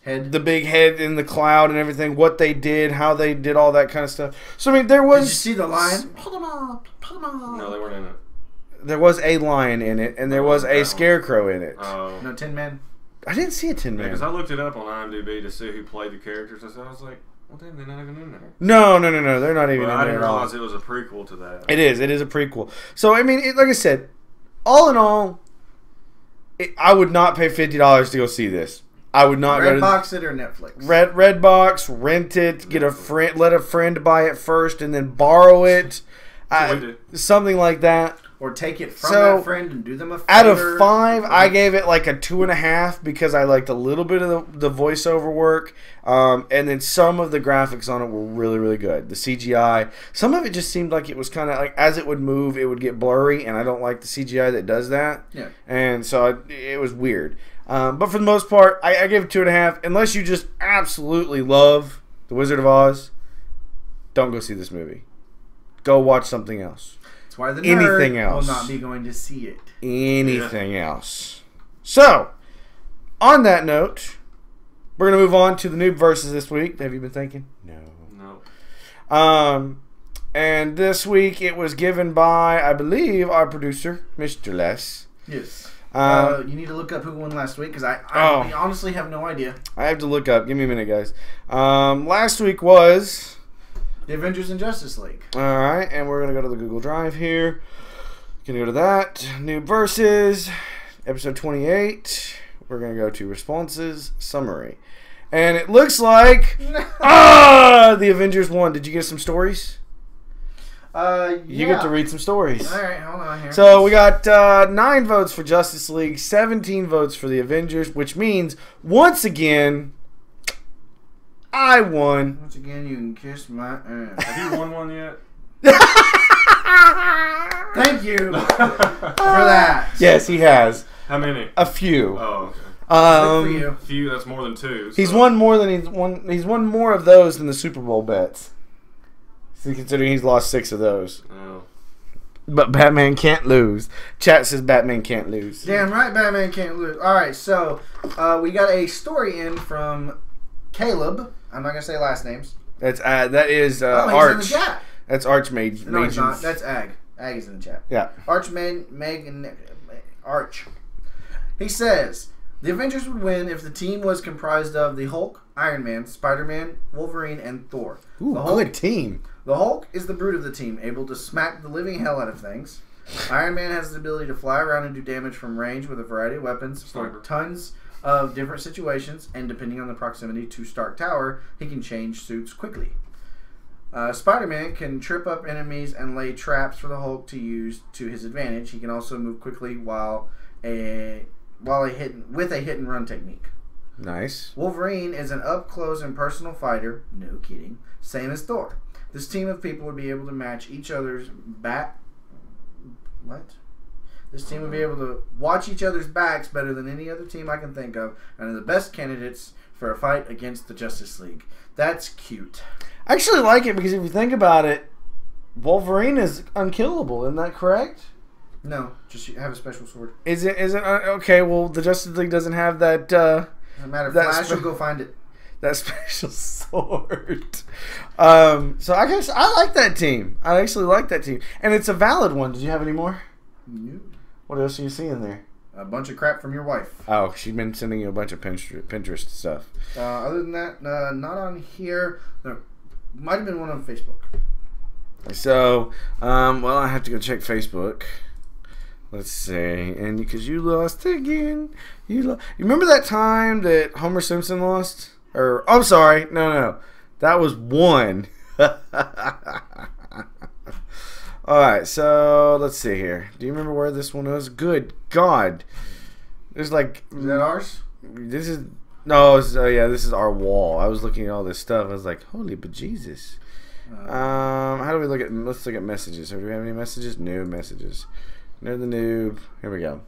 The big head in the cloud and everything. What they did, how they did all that kind of stuff. So I mean, there was. Did you see the lion? Pull them up. Pull them up. No, they weren't in it. There was a lion in it, and there was a scarecrow in it. No, Tin Man. I didn't see a Tin Man. Because I looked it up on IMDb to see who played the characters and stuff. I was like, well, damn, they're not even in there. No, they're not even in there. I didn't realize it was a prequel to that. It is a prequel. So, I mean, like I said, all in all, I would not pay $50 to go see this. I would not go to Redbox it or Netflix. Redbox, rent it, get a friend, let a friend buy it first, and then borrow it. Something like that. Or take it from that friend and do them a favor. Out of 5, I gave it like a 2.5 because I liked a little bit of the voiceover work. And then some of the graphics on it were really, really good. The CGI. Some of it just seemed like it was kind of like as it would move, it would get blurry. And I don't like the CGI that does that. Yeah. And so it was weird. But for the most part, I gave it 2.5. Unless you just absolutely love The Wizard of Oz, don't go see this movie. Go watch something else. That's why the anything nerd else will not be going to see it. Anything else. So, on that note, we're going to move on to the Noob versus this week. Have you been thinking? No. And this week it was given by, I believe, our producer, Mr. Les. Yes. You need to look up who won last week because I honestly have no idea. I have to look up. Give me a minute, guys. Last week was The Avengers and Justice League. Alright, and we're going to go to the Google Drive here. Going to go to that. Noob versus episode 28. We're going to go to responses, summary. And it looks like the Avengers won. Did you get some stories? Yeah. You get to read some stories. Alright, hold on here. So we got 9 votes for Justice League, 17 votes for the Avengers, which means, once again, I won. Once again, you can kiss my ass. Have you won one yet? Thank you for that. Yes, he has. How many? A few. Oh, okay. Good for you. A few, that's more than 2. So. He's won more than he's won more of those than the Super Bowl bets. So considering he's lost 6 of those. Oh. But Batman can't lose. Chat says Batman can't lose. Damn right, Batman can't lose. Alright, so we got a story in from Caleb. I'm not gonna say last names. That's that is he's Arch. in the chat. That's Archmage. No, he's not. That's Ag. Ag is in the chat. Yeah. Arch. He says the Avengers would win if the team was comprised of the Hulk, Iron Man, Spider-Man, Wolverine, and Thor. Ooh, good team. The Hulk is the brute of the team, able to smack the living hell out of things. Iron Man has the ability to fly around and do damage from range with a variety of weapons for tons of different situations, and depending on the proximity to Stark Tower, he can change suits quickly. Spider-Man can trip up enemies and lay traps for the Hulk to use to his advantage. He can also move quickly with a hit and run technique. Nice. Wolverine is an up-close and personal fighter. No kidding. Same as Thor. This team of people would be able to match each other's This team would be able to watch each other's backs better than any other team I can think of, and are the best candidates for a fight against the Justice League. That's cute. I actually like it because if you think about it, Wolverine is unkillable. Isn't that correct? No, just have a special sword. Is it? Okay, well, the Justice League doesn't have that. Doesn't matter. Flash will go find it. That special sword. So I guess I like that team. I actually like that team, and it's a valid one. Did you have any more? No. What else are you seeing there? A bunch of crap from your wife. Oh, she's been sending you a bunch of Pinterest stuff. Other than that, not on here. There might have been one on Facebook. So, well, I have to go check Facebook. Let's see. And because you lost again. You remember that time that Homer Simpson lost? Or, I'm sorry. No. That was 1. Alright, so let's see here. Do you remember where this one was? Good God. There's like... Is that ours? This is... No, yeah, this is our wall. I was looking at all this stuff. I was like, holy bejesus. How do we look at? Let's look at messages. Do we have any messages? New messages. Near the noob. Here we go.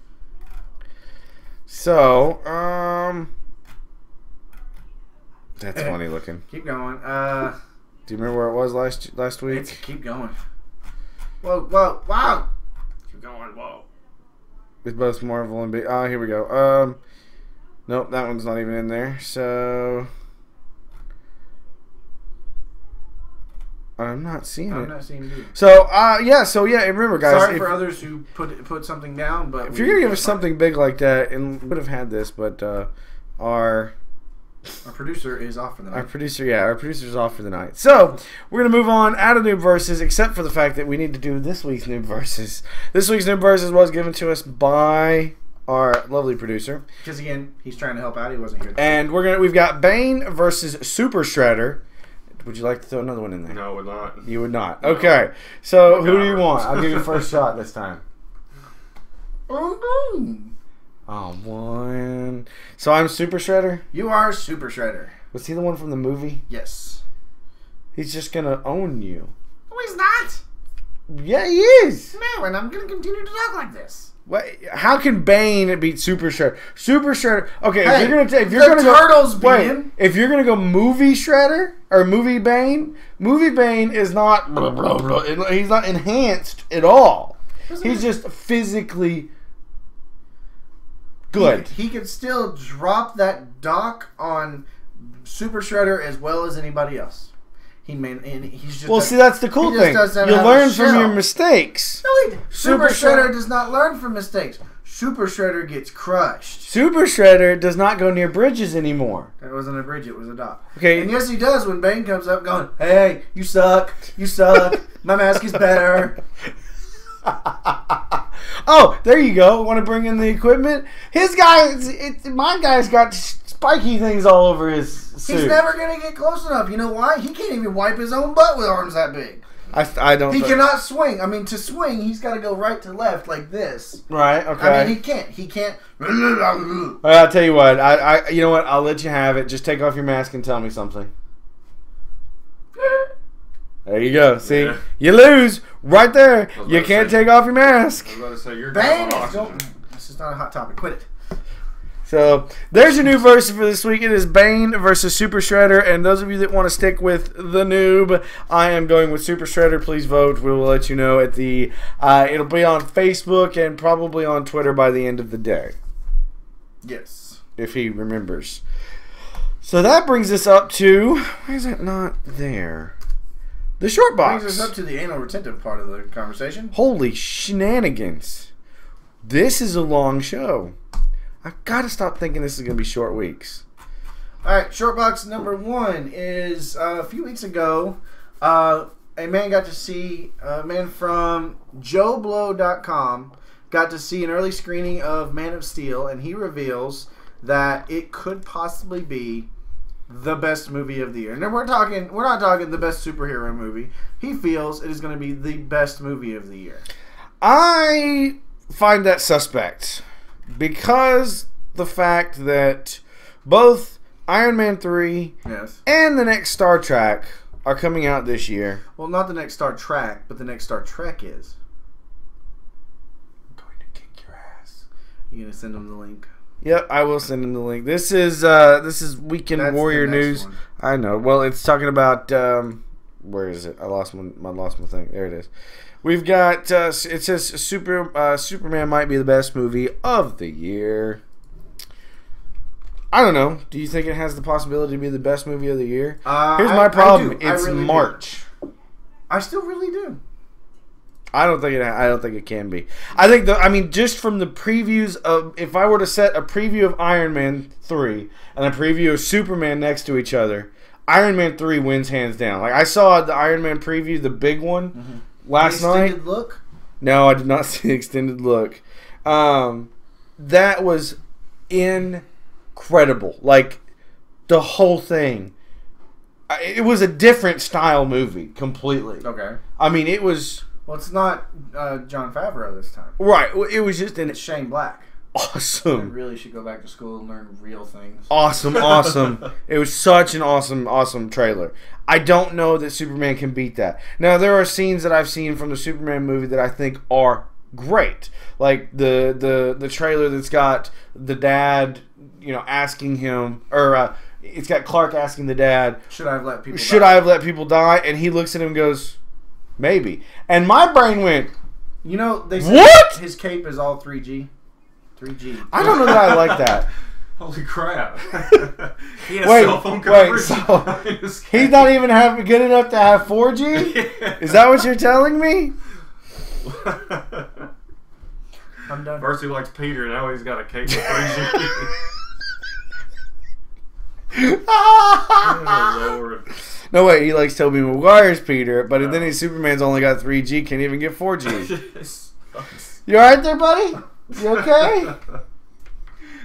So, that's funny looking. Keep going. Do you remember where it was last week? Keep going. Whoa! Wow! Keep going. Whoa. With both Marvel and Bale. Oh, here we go. Nope, that one's not even in there. So, I'm not seeing it. I'm not seeing it. So, yeah. Remember, guys. Sorry for others who put something down, but if you're gonna give us something big like that, and we would have had this, but our producer is off for the night. Our producer's off for the night. So we're gonna move on out of Noob Versus, except for the fact that we need to do this week's Noob Versus. This week's Noob Versus was given to us by our lovely producer. Because again, he's trying to help out. He wasn't here. And we've got BANE versus Super Shredder. Would you like to throw another one in there? No, I would not. You would not. Okay. So who do you want? I'll give you the first shot this time. Oh, one. So I'm Super Shredder? You are Super Shredder. Was he the one from the movie? Yes. He's just gonna own you. No, he's not. Yeah, he is. No, and I'm gonna continue to talk like this. What? How can Bane beat Super Shredder? Super Shredder. Okay, Hey, if you're gonna turtles go, beat wait, him. if you're gonna go movie Shredder or movie Bane is not. He's not enhanced at all. He's just physically good. He can still drop that dock on Super Shredder as well as anybody else. He's just See, that's the cool thing. You learn from your mistakes. No, Super Shredder does not learn from mistakes. Super Shredder gets crushed. Super Shredder does not go near bridges anymore. That wasn't a bridge, it was a dock. Okay. And yes, he does when Bane comes up going, hey, you suck, my mask is better. Oh, there you go. Want to bring in the equipment? My guy's got spiky things all over his suit. He's never going to get close enough. You know why? He can't even wipe his own butt with arms that big. I don't. He cannot swing. I mean, to swing, he's got to go right to left like this. Right. Okay. I mean, he can't. Well, I'll tell you what. You know what? I'll let you have it. Just take off your mask and tell me something. There you go. See, Yeah. You lose right there. You can't take off your mask. I was about to say, you're Bang! oxygen. This is not a hot topic. Quit it. So there's your new versus for this week. It is Bane versus Super Shredder. And those of you that want to stick with the noob, I am going with Super Shredder. Please vote. We will let you know at the. It'll be on Facebook and probably on Twitter by the end of the day. Yes. If he remembers. So that brings us up to. Why is it not there? The short box. Brings us up to the anal retentive part of the conversation. Holy shenanigans. This is a long show. I've got to stop thinking this is going to be short weeks. Alright, short box number 1 is a few weeks ago, a man from JoeBlow.com got to see an early screening of Man of Steel, and he reveals that it could possibly be the best movie of the year. And we're not talking the best superhero movie. He feels it is going to be the best movie of the year. I find that suspect because the fact that both Iron Man 3 and the next Star Trek are coming out this year. Well, not the next Star Trek, but the next Star Trek is. I'm going to kick your ass. You going to send him the link? Yep, I will send him the link. This is Weekend That's Warrior the next News. one. I know. Well, it's talking about where is it? I lost my thing. There it is. We've got it says Superman might be the best movie of the year. I don't know. Do you think it has the possibility to be the best movie of the year? Here's my problem. It's really March. Do. I still really do. I don't think it can be. I think just from the previews of, if I were to set a preview of Iron Man 3 and a preview of Superman next to each other, Iron Man 3 wins hands down. Like, I saw the Iron Man preview, the big one, last night. Extended look? No, I did not see the extended look. That was incredible. Like, the whole thing. It was a different style movie completely. Okay. I mean, it was... Well, it's not Jon Favreau this time. Right. It was just It's Shane Black. I awesome. really should go back to school and learn real things. Awesome. It was such an awesome trailer. I don't know that Superman can beat that. Now, there are scenes that I've seen from the Superman movie that I think are great. Like the trailer that's got the dad, asking him, or it's got Clark asking the dad, Should I have let people should die? I have let people die? And he looks at him and goes, maybe. And my brain went, They said what? his cape is all 3G. 3G. I don't know that I like that. Holy crap. He has cell phone coverage. So he's not even good enough to have 4G? Yeah. Is that what you're telling me? I'm done. First he likes Peter, now he's got a cake with 3G. Oh, Lord. No, wait, he likes Tobey Maguire's Peter, but then his Superman's only got 3G, can't even get 4G. You alright there, buddy? You okay?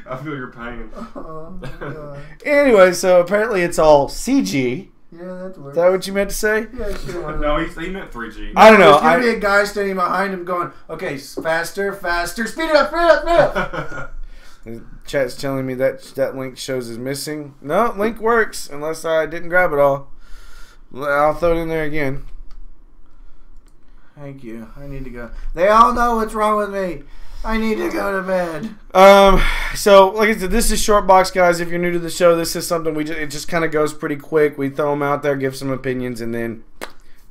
I feel your pain. Oh, God. Anyway, so apparently it's all CG. Yeah, that works. Is that what you meant to say? Yeah, sure. No, he meant 3G. I don't know. There's going to be a guy standing behind him going, okay, faster, speed it up, speed it up. The chat's telling me that link shows is missing. No, link works, unless I didn't grab it all. I'll throw it in there again. Thank you. I need to go. They all know what's wrong with me. I need to go to bed. So, like I said, this is Short Box, guys. If you're new to the show, this is something it just kind of goes pretty quick. We throw them out there, give some opinions, and then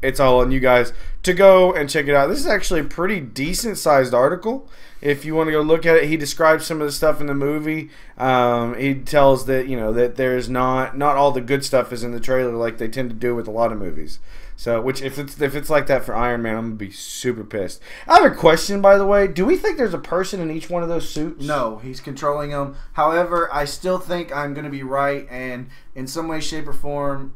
it's all on you guys to go and check it out. This is actually a pretty decent-sized article. If you want to go look at it, he describes some of the stuff in the movie. He tells that that there's not all the good stuff is in the trailer like they tend to do with a lot of movies. So, which if it's like that for Iron Man, I'm gonna be super pissed. I have a question, by the way. Do we think there's a person in each one of those suits? No, he's controlling them. However, I still think I'm going to be right, and in some way, shape, or form,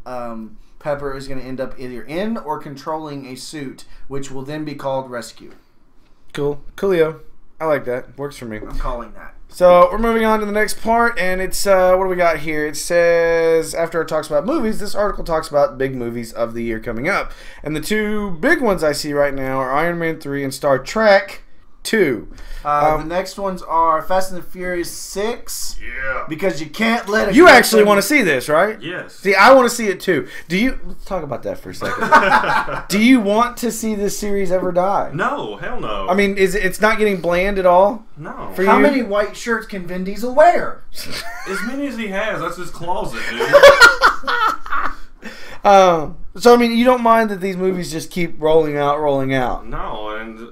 Pepper is going to end up either in or controlling a suit, which will then be called Rescue. Cool. Coolio. I like that. Works for me. I'm calling that. So we're moving on to the next part, and it's what do we got here? It says after it talks about movies, this article talks about big movies of the year coming up, and the two big ones I see right now are Iron Man 3 and Star Trek 2. The next ones are Fast and the Furious 6. Yeah. Because you can't let it. You actually want to see this, right? Yes. See, I want to see it too. Let's talk about that for a second. Do you want to see this series ever die? No, hell no. I mean, it's not getting bland at all? No. For How you? many white shirts can Vin Diesel wear? As many as he has, that's his closet, dude. So I mean, you don't mind that these movies just keep rolling out? No, and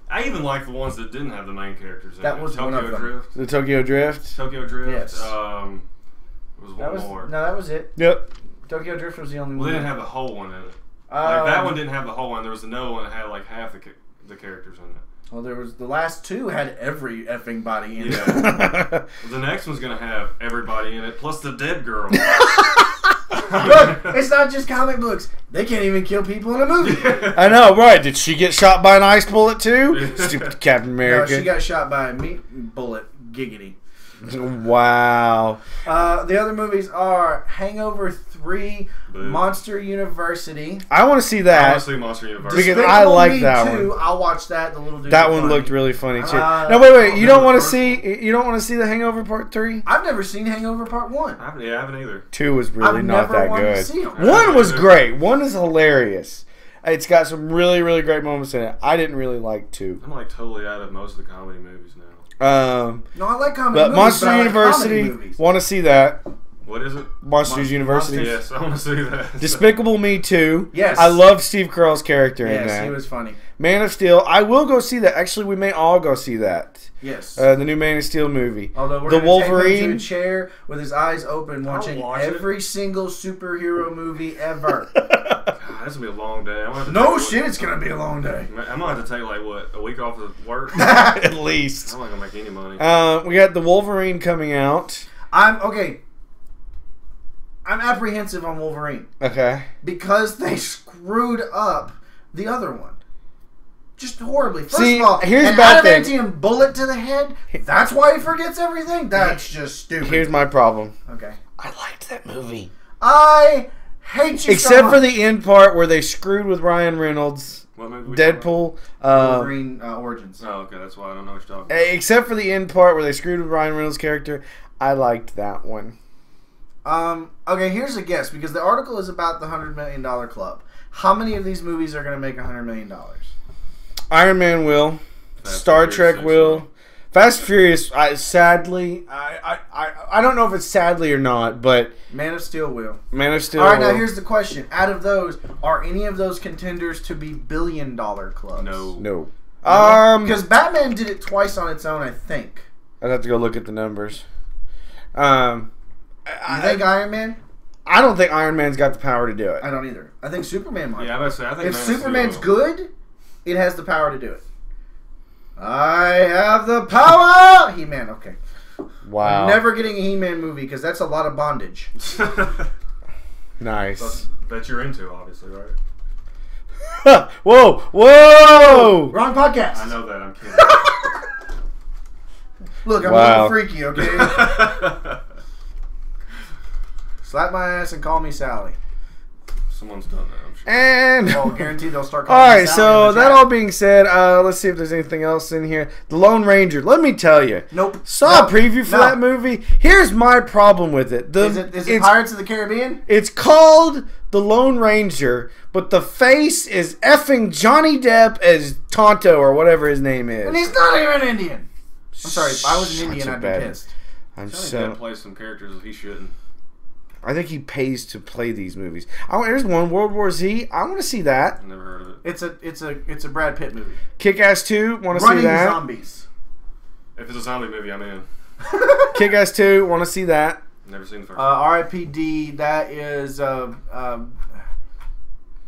I even like the ones that didn't have the main characters in That it. was one Tokyo of them. Drift. The Tokyo Drift? Tokyo Drift. Yes. There was one more. No, that was it. Yep. Tokyo Drift was the only Well, one. they didn't have the whole one in it. Like that one didn't have the whole one. There was another one that had like half the characters in it. Well, there was the last two had every effing body in it. Yeah. The next one's gonna have everybody in it, plus the dead girl. Look, it's not just comic books. They can't even kill people in a movie. I know, right? Did she get shot by an ice bullet too? Stupid Captain No, America. she got shot by a meat bullet. Giggity. Wow. The other movies are Hangover 3, Boo. Monster University. I want to see I that. want to see Monster University. Because I like Me that 2, one. I'll watch that. The little dude. That one looked really funny too. Uh, now wait. You don't want to first see? You don't want to see the Hangover Part 3? I've never seen Hangover Part 1. I haven't either. 2 was really I've not never that wanted to good. see 'em. 1 was great. 1 is hilarious. It's got some really, really great moments in it. I didn't really like 2. I'm like totally out of most of the comedy movies now. No, I like comedy But movies, Monster but I like University, comedy movies. want to see that. What is it? Monsters University. Yes, I want to see that. Despicable Me 2. Yes. I love Steve Carell's character in Yes, that. he was funny. Man of Steel. I will go see that. Actually, we may all go see that. Yes. The new Man of Steel movie. Although we're the going to take him Wolverine. to a chair with his eyes open, watching watch it. every single superhero movie ever. God, that's gonna be a long day. I'm gonna have to No take, shit, it's going to be a long day. I'm gonna have to take like what, a week off of work. At least. I'm not gonna make any money. We got the Wolverine coming out. I'm apprehensive on Wolverine Okay. because they screwed up the other one. Just horribly. First See, of all, here's an a bad thing. adamantium bullet to the head. That's why he forgets everything. That's just stupid. Here's my problem. Okay. I liked that movie. I hate you. Except so for much. the end part where they screwed with Ryan Reynolds. What movie? We talking Deadpool. Wolverine Origins. about? Oh, okay. That's why I don't know what you're talking about. Except for the end part where they screwed with Ryan Reynolds' character, I liked that one. Okay, here's a guess because the article is about the $100 million club. How many of these movies are going to make $100 million? Iron Man will. Star Trek will. Fast and Furious, sadly, I don't know if it's sadly or not, but Man of Steel will. Man of Steel. All right, now will. here's the question: out of those, are any of those contenders to be billion-dollar clubs? No. Because Batman did it twice on its own, I think. I'd have to go look at the numbers. You think Iron Man? I don't think Iron Man's got the power to do it. I don't either. I think Superman might. Yeah, I was about to say, I think If Man of Superman's Steel will. good, it has the power to do it. I have the power! He-Man, okay. Wow. I'm never getting a He-Man movie because that's a lot of bondage. Nice. That you're into, obviously, right? Whoa! Whoa! Wrong podcast. I know that. I'm kidding. Look, I'm Wow. a little freaky, okay? Slap my ass and call me Sally. Someone's done that, I'm sure. And Oh, guarantee they'll start all calling me right, Sally. so in the that chat. all being said, let's see if there's anything else in here. The Lone Ranger. Let me tell you. Nope. Saw No. a preview for No. that movie. Here's my problem with it. Is it it's, Pirates of the Caribbean? it's called The Lone Ranger, but the face is effing Johnny Depp as Tonto or whatever his name is. And he's not even Indian. I'm sorry, if I was an Indian, Such a I'd be bad- pissed. I'm Johnny so. Depp plays some characters that he shouldn't. I think he pays to play these movies. Here's one, World War Z. I want to see that. I've never heard of it. It's a Brad Pitt movie. Kick-Ass 2. Want to see Running that. zombies. If it's a zombie movie, I'm in. Kick-Ass 2. Want to see that. Never seen the first one. R.I.P.D. That is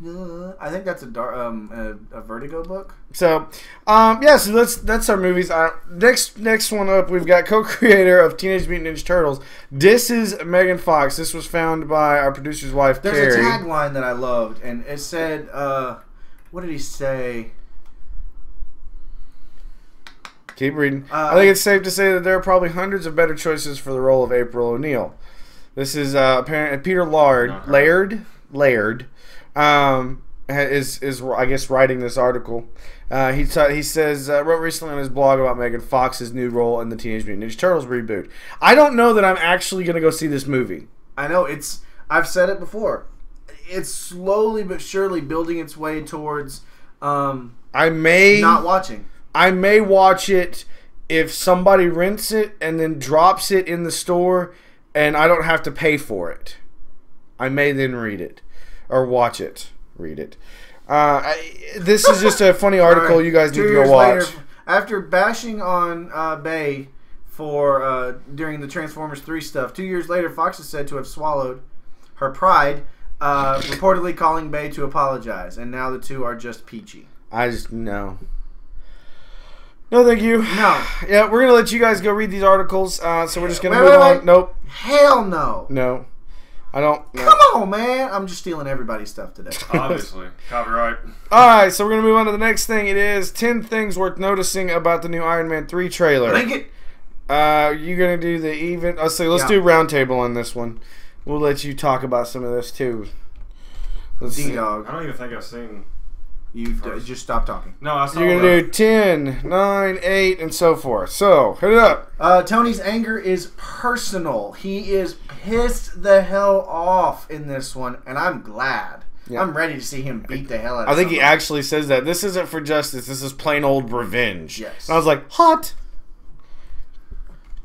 I think that's a Vertigo book. So, yeah. So that's our movies. Next one up, we've got co-creator of Teenage Mutant Ninja Turtles. This is Megan Fox. This was found by our producer's wife, There's Carrie. a tagline that I loved, and it said, "What did he say?" Keep reading. I think it's safe to say that there are probably hundreds of better choices for the role of April O'Neil. This is apparently Peter Laird is I guess writing this article. He says wrote recently on his blog about Megan Fox's new role in the Teenage Mutant Ninja Turtles reboot. I don't know that I'm actually going to go see this movie. I know I've said it before. It's slowly but surely building its way towards I may not watching. I may watch it if somebody rents it and then drops it in the store and I don't have to pay for it. I may then read it or watch it. Read it. This is just a funny article. Right. You guys need to go watch. Later, after bashing on Bale for during the Transformers 3 stuff, 2 years later, Fox is said to have swallowed her pride, reportedly calling Bale to apologize, and now the two are just peachy. I just no. No, thank you. No. Yeah, we're gonna let you guys go read these articles. So we're just gonna wait, move wait. on. Nope. Hell no. No. I don't. No. Come on, man. I'm just stealing everybody's stuff today. Obviously. Copyright. Alright, so we're going to move on to the next thing. It is 10 things worth noticing about the new Iron Man 3 trailer. Link it. You're going to do the even... Let's do roundtable on this one. We'll let you talk about some of this, too. Let's see. D-Dog. I don't even think I've seen... You just stop talking. No, I saw You're going to do 10, 9, 8, and so forth. So, hit it up. Tony's anger is personal. He is pissed the hell off in this one, and I'm glad. Yeah. I'm ready to see him beat the hell out of I think somebody. he actually says that. This isn't for justice. This is plain old revenge. Yes. And I was like, hot.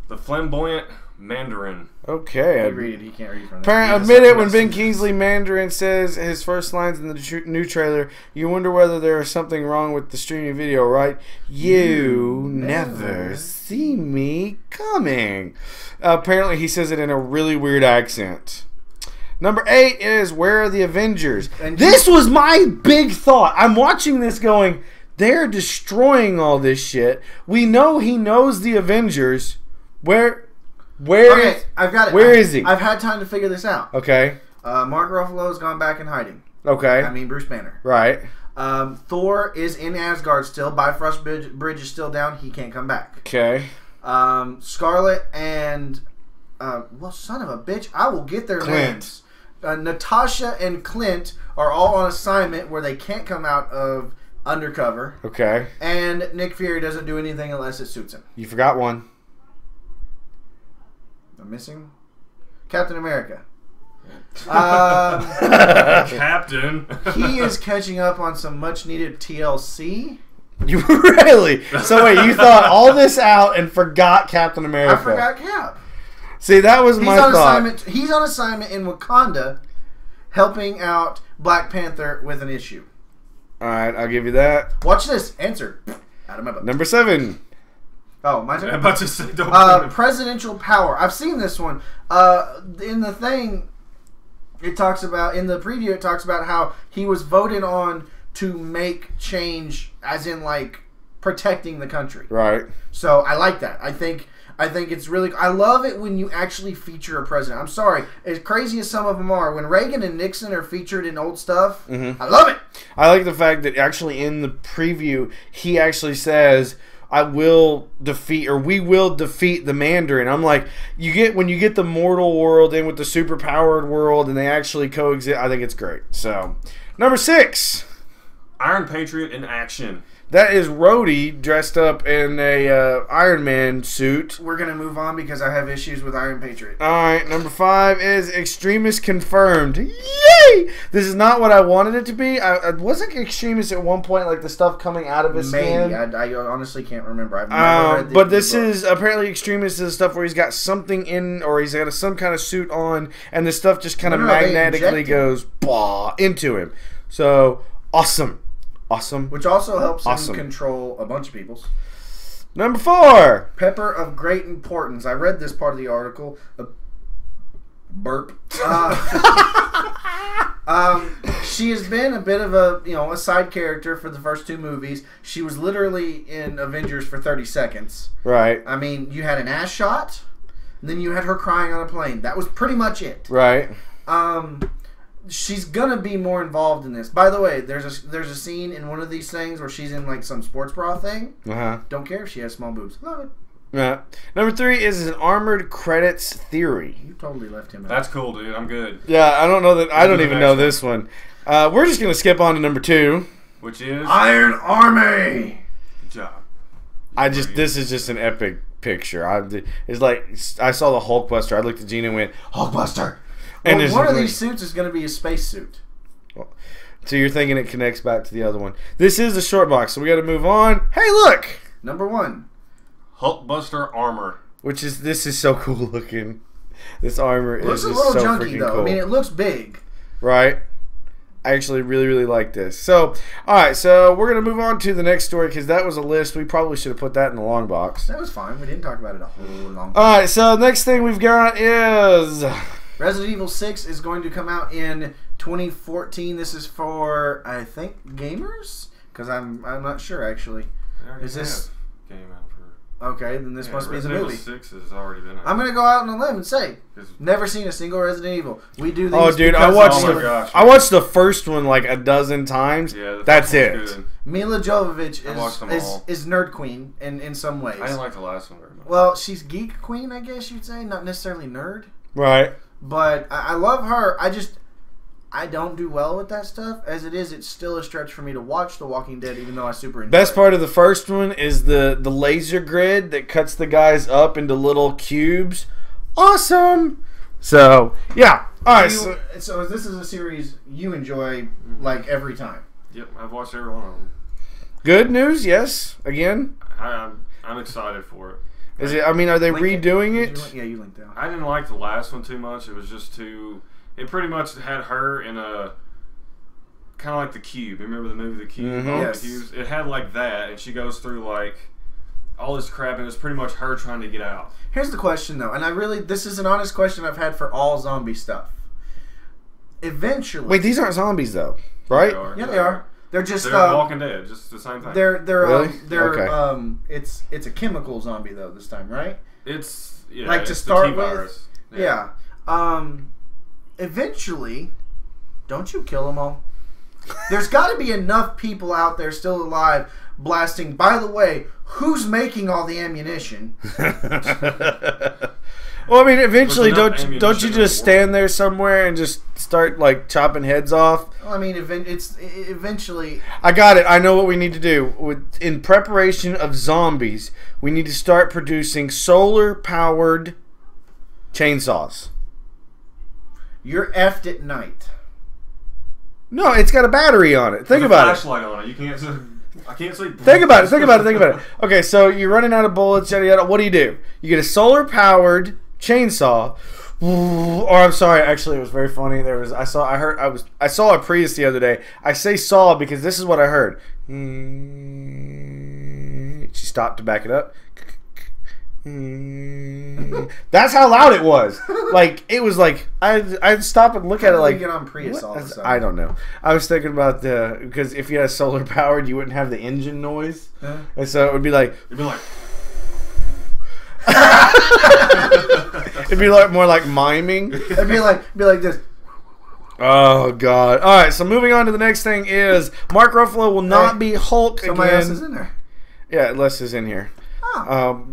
The flamboyant Mandarin. Okay. He read it. He can't read from that. Parent admit it when Ben Kingsley Mandarin says his first lines in the new trailer. You wonder whether there is something wrong with the streaming video, right? You never see me coming. Apparently, he says it in a really weird accent. Number 8 is Where Are the Avengers? And this was my big thought. I'm watching this going, they're destroying all this shit. We know he knows the Avengers. Where okay, I've got it. Where is he? I've had time to figure this out. Okay. Mark Ruffalo's gone back in hiding. Okay. I mean, Bruce Banner. Right. Thor is in Asgard still. Bifrost Bridge is still down. He can't come back. Okay. Scarlet and... well, son of a bitch. I will get their names. Natasha and Clint are all on assignment where they can't come out of undercover. Okay. And Nick Fury doesn't do anything unless it suits him. You forgot one. I'm missing Captain America. Captain. He is catching up on some much needed TLC. You really? So wait, you thought all this out and forgot Captain America? I forgot Cap. See, that was my thought. He's on assignment in Wakanda, helping out Black Panther with an issue. All right, I'll give you that. Watch this. Answer. Out of my butt. Number 7. Oh, my turn. I'm about to say, don't presidential power. I've seen this one. In the thing, it talks about, in the preview, it talks about how he was voted on to make change, as in, like, protecting the country. Right. So, I like that. I think it's really... I love it when you actually feature a president. I'm sorry. As crazy as some of them are, when Reagan and Nixon are featured in old stuff, I love it. I like the fact that actually in the preview, he actually says... we will defeat the Mandarin. I'm like, when you get the mortal world in with the superpowered world and they actually coexist, I think it's great. So, number 6. Iron Patriot in action. That is Rhodey dressed up in a Iron Man suit. We're going to move on because I have issues with Iron Patriot. Alright, number 5 is Extremist confirmed. Yay! This is not what I wanted it to be. I wasn't Extremist at one point, like the stuff coming out of his skin. I honestly can't remember. I've never read but this is apparently Extremist is stuff where he's got something in, or he's got some kind of suit on, and the stuff just kind of magnetically goes into him. So, awesome. Awesome. Which also helps him control a bunch of people's. Number 4. Pepper of great importance. I read this part of the article. Burp. She has been a bit of a side character for the first 2 movies. She was literally in Avengers for 30 seconds. Right. I mean, you had an ass shot, and then you had her crying on a plane. That was pretty much it. Right. She's gonna be more involved in this. By the way, there's a scene in one of these things where she's in like some sports bra thing. Don't care if she has small boobs. Love it. Yeah. Number 3 is an armored credits theory. You totally left him out. That's cool, dude. I'm good. Yeah, I don't know that. I don't even know this one. We're just gonna skip on to number 2, which is Iron Army. Good job. This is just an epic picture. It's like I saw the Hulkbuster. I looked at Gina and went Hulkbuster. And one of these suits is going to be a space suit. So you're thinking it connects back to the other one. This is the short box, so we got to move on. Hey, look! Number 1. Hulkbuster armor. This is so cool looking. This armor is just so freaking cool. It looks a little junky, though. I mean, it looks big. Right? I actually really, really like this. So, alright, so we're going to move on to the next story because that was a list. We probably should have put that in the long box. That was fine. We didn't talk about it a whole long box. Alright, so next thing we've got is... Resident Evil 6 is going to come out in 2014. This is for, I think, gamers? Because I'm not sure, actually. Is this game out for... Okay, then this must be the movie. Resident Evil 6 has already been out. I'm going to go out on a limb and say, never seen a single Resident Evil. We do these. Oh, dude, I watched the first one like a dozen times. Yeah, that's it. Good. Mila Jovovich is nerd queen in some ways. I didn't like the last one very much. Well, she's geek queen, I guess you'd say. Not necessarily nerd. Right. But I love her. I don't do well with that stuff. As it is, it's still a stretch for me to watch The Walking Dead, even though I super enjoy it. Best part of the first one is the laser grid that cuts the guys up into little cubes. Awesome! So, yeah. Alright. So this is a series you enjoy, like, every time. Yep, I've watched every one of them. Good news, yes. Again. I'm excited for it. Is it? I mean, are they redoing it? Yeah, you linked that. I didn't like the last one too much. It was just too... It pretty much had her in a... Kind of like The Cube. Remember the movie The Cube? Mm-hmm. Yes. The Cubes? It had like that, and she goes through like all this crap, and it was pretty much her trying to get out. Here's the question, though, and this is an honest question I've had for all zombie stuff. Eventually... Wait, these aren't zombies, though, right? Yeah, they are. They're just Walking Dead, just the same thing. It's a chemical zombie though this time, right? It's like to start with. Yeah. Eventually, don't you kill them all? There's got to be enough people out there still alive blasting. By the way, who's making all the ammunition? Well, I mean, eventually, don't you just stand there somewhere and just start like chopping heads off. Well, I mean, it's eventually. I got it. I know what we need to do. In preparation of zombies, we need to start producing solar-powered chainsaws. You're effed at night. No, it's got a battery on it. Think about it. Flashlight on it. You can't. I can't see. Think about it. Okay, so you're running out of bullets. Yada yada. What do? You get a solar-powered chainsaw. Or I'm sorry, actually it was very funny. I saw a Prius the other day. I say saw because this is what I heard. She stopped to back it up. That's how loud it was. Like it was like I'd stop and look at it like get on Prius all of a sudden? I don't know. I was thinking about because if you had solar powered, you wouldn't have the engine noise, and so it would be like. It'd be like more like miming. It'd be like this. Oh God! All right, so moving on to the next thing is Mark Ruffalo will not be Hulk Somebody again. else is in there. Yeah, Les is in here. Oh.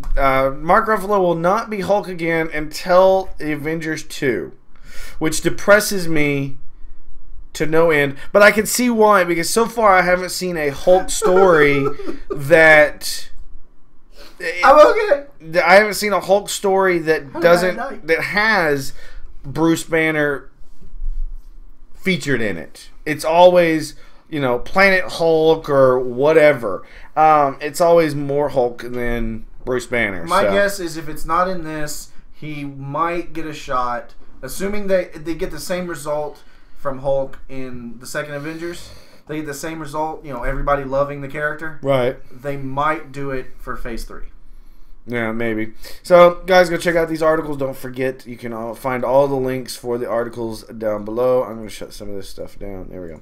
Mark Ruffalo will not be Hulk again until the Avengers 2, which depresses me to no end. But I can see why, because so far I haven't seen a Hulk story that. I haven't seen a Hulk story that has Bruce Banner featured in it. It's always, Planet Hulk or whatever. It's always more Hulk than Bruce Banner. My guess is if it's not in this, he might get a shot. Assuming they get the same result from Hulk in the second Avengers. They get the same result, everybody loving the character. Right. They might do it for Phase 3. Yeah, maybe. So, guys, go check out these articles. Don't forget, you can find all the links for the articles down below. I'm going to shut some of this stuff down. There we go.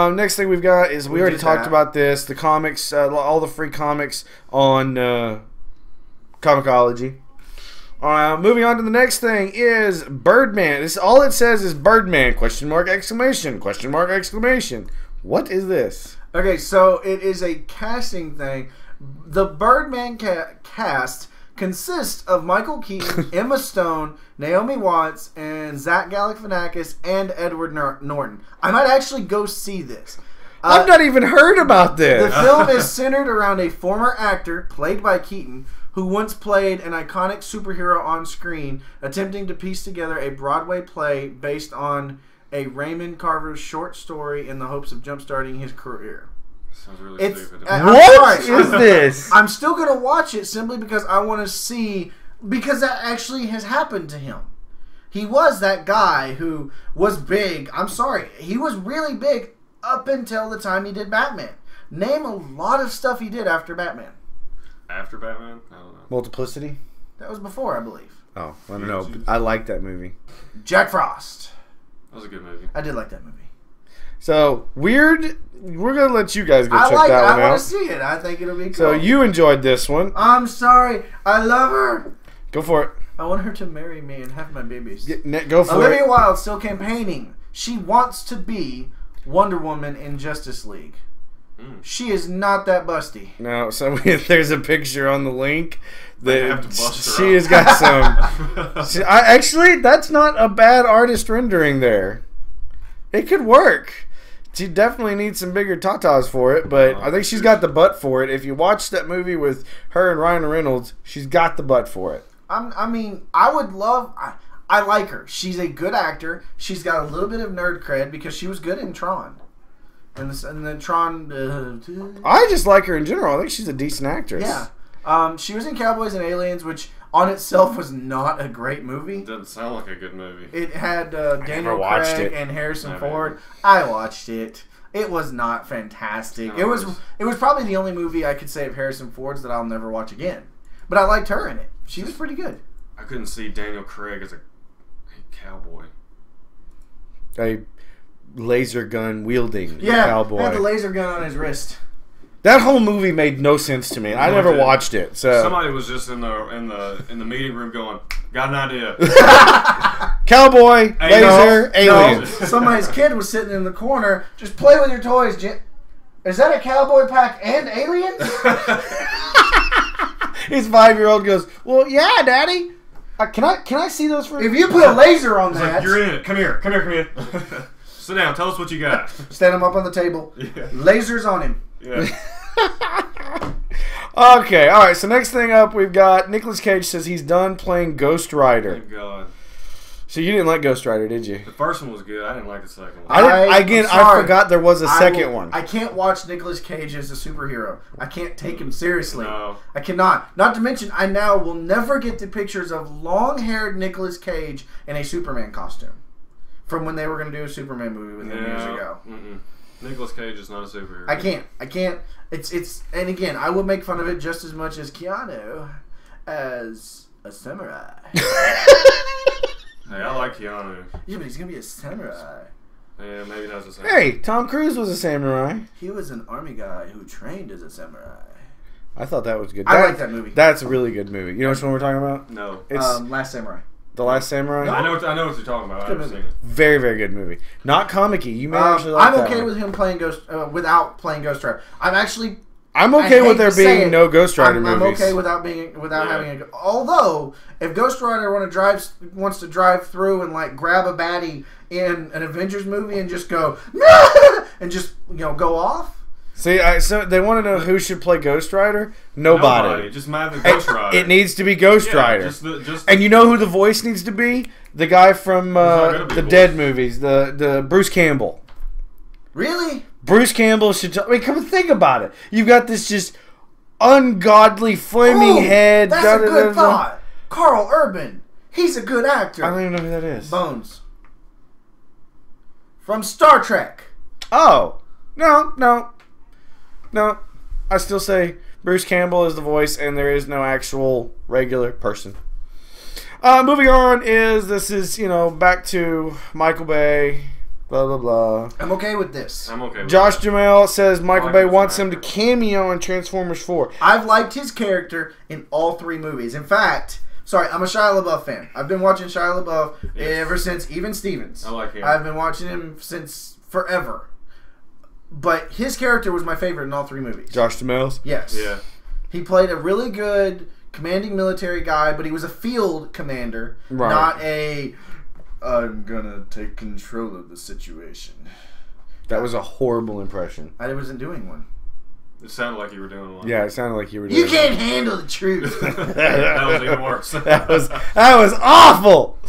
Next thing we've got is, we already talked about this, the comics, all the free comics on Comixology. Moving on to the next thing is Birdman. All it says is Birdman, question mark, exclamation, question mark, exclamation. What is this? Okay, so it is a casting thing. The Birdman cast consists of Michael Keaton, Emma Stone, Naomi Watts, and Zach Galifianakis, and Edward Norton. I might actually go see this. I've not even heard about this. The film is centered around a former actor, played by Keaton, who once played an iconic superhero on screen, attempting to piece together a Broadway play based on a Raymond Carver's short story in the hopes of jumpstarting his career. Sounds really stupid. What is this? I'm still going to watch it simply because I want to see, because that actually has happened to him. He was that guy who was big. I'm sorry. He was really big up until the time he did Batman. Name a lot of stuff he did after Batman. After Batman? I don't know. Multiplicity? That was before, I believe. Oh, I don't know. I like that movie. Jack Frost. That was a good movie. I did like that movie. So, Weird, we're going to let you guys go check that one out. I want to see it. I think it'll be cool. So, you enjoyed this one. I'm sorry. I love her. Go for it. I want her to marry me and have my babies. Go for it. Olivia Wilde still campaigning. She wants to be Wonder Woman in Justice League. She is not that busty. No, so there's a picture on the link that have to bust her she has got some. Actually, that's not a bad artist rendering there. It could work. She definitely needs some bigger tatas for it, but I think she's got the butt for it. If you watch that movie with her and Ryan Reynolds, she's got the butt for it. I would love. I like her. She's a good actor. She's got a little bit of nerd cred because she was good in Tron. And then Tron. I just like her in general. I think she's a decent actress. Yeah. She was in Cowboys and Aliens, which on itself was not a great movie. Doesn't sound like a good movie. It had Daniel Craig and Harrison Ford. I watched it. It was not fantastic. No, it was probably the only movie I could say of Harrison Ford's that I'll never watch again. But I liked her in it. She was pretty good. I couldn't see Daniel Craig as a cowboy. A laser gun wielding cowboy. He had the laser gun on his wrist. That whole movie made no sense to me. I never watched it. So somebody was just in the meeting room going, "Got an idea." Cowboy, laser, alien. No, somebody's kid was sitting in the corner. Just play with your toys, Jim. Is that a cowboy pack and aliens? His 5-year-old goes, "Well, yeah, Daddy." Can I see those for? If you put a laser on It's that, like, you're in it. Come here. Sit down. Tell us what you got. stand him up on the table. Yeah. Lasers on him. Yeah. Okay, all right. So next thing up, we've got Nicolas Cage says he's done playing Ghost Rider. Thank God. So you didn't like Ghost Rider, did you? The first one was good. I didn't like the second one. I forgot there was a second one. I can't watch Nicolas Cage as a superhero. I can't take him seriously. No. I cannot. Not to mention, I now will never get the pictures of long-haired Nicolas Cage in a Superman costume from when they were going to do a Superman movie with him years ago. Nicolas Cage is not a superhero. I can't. It's and again, I would make fun of it just as much as Keanu as a samurai. Hey, I like Keanu. Yeah, but he's gonna be a samurai. Yeah, maybe that's the same. Hey, Tom Cruise was a samurai. He was an army guy who trained as a samurai. I thought that was good. I like that movie. That's a really good movie. You know which one we're talking about? No. It's Last Samurai. The Last Samurai. I know what you're talking about. I've seen it. Very, very good movie. Not comic-y. You may actually like I'm that okay one. with him playing without playing Ghost Rider. I'm okay with there being no Ghost Rider I'm movies. okay without having a. Although, if Ghost Rider wants to drive through and like grab a baddie in an Avengers movie and just go and just go off. See, so they want to know who should play Ghost Rider. Nobody. Just mad the Ghost Rider. It needs to be Ghost Rider. And you know who the voice needs to be? The guy from the Dead movies, the Bruce Campbell. Really? Bruce Campbell should. Come and think about it. You've got this just ungodly flaming head. That's a good thought. Carl Urban. He's a good actor. I don't even know who that is. Bones. From Star Trek. Oh. No. I still say Bruce Campbell is the voice, and there is no actual regular person. Moving on this is back to Michael Bay. Blah, blah, blah. I'm okay with this. I'm okay with Josh that. Jamel says Michael Bay wants him to actor. cameo in Transformers 4. I've liked his character in all 3 movies. In fact, I'm a Shia LaBeouf fan. I've been watching Shia LaBeouf ever since Even Stevens. I like him. I've been watching him since forever. But his character was my favorite in all 3 movies. Josh Jamel? Yes. Yeah. He played a really good commanding military guy, but he was a field commander, Right. not a I'm gonna take control of the situation. That was a horrible impression. I wasn't doing one. It sounded like you were doing one. Yeah, it sounded like you were doing You can't handle the truth. That was even worse. that was awful.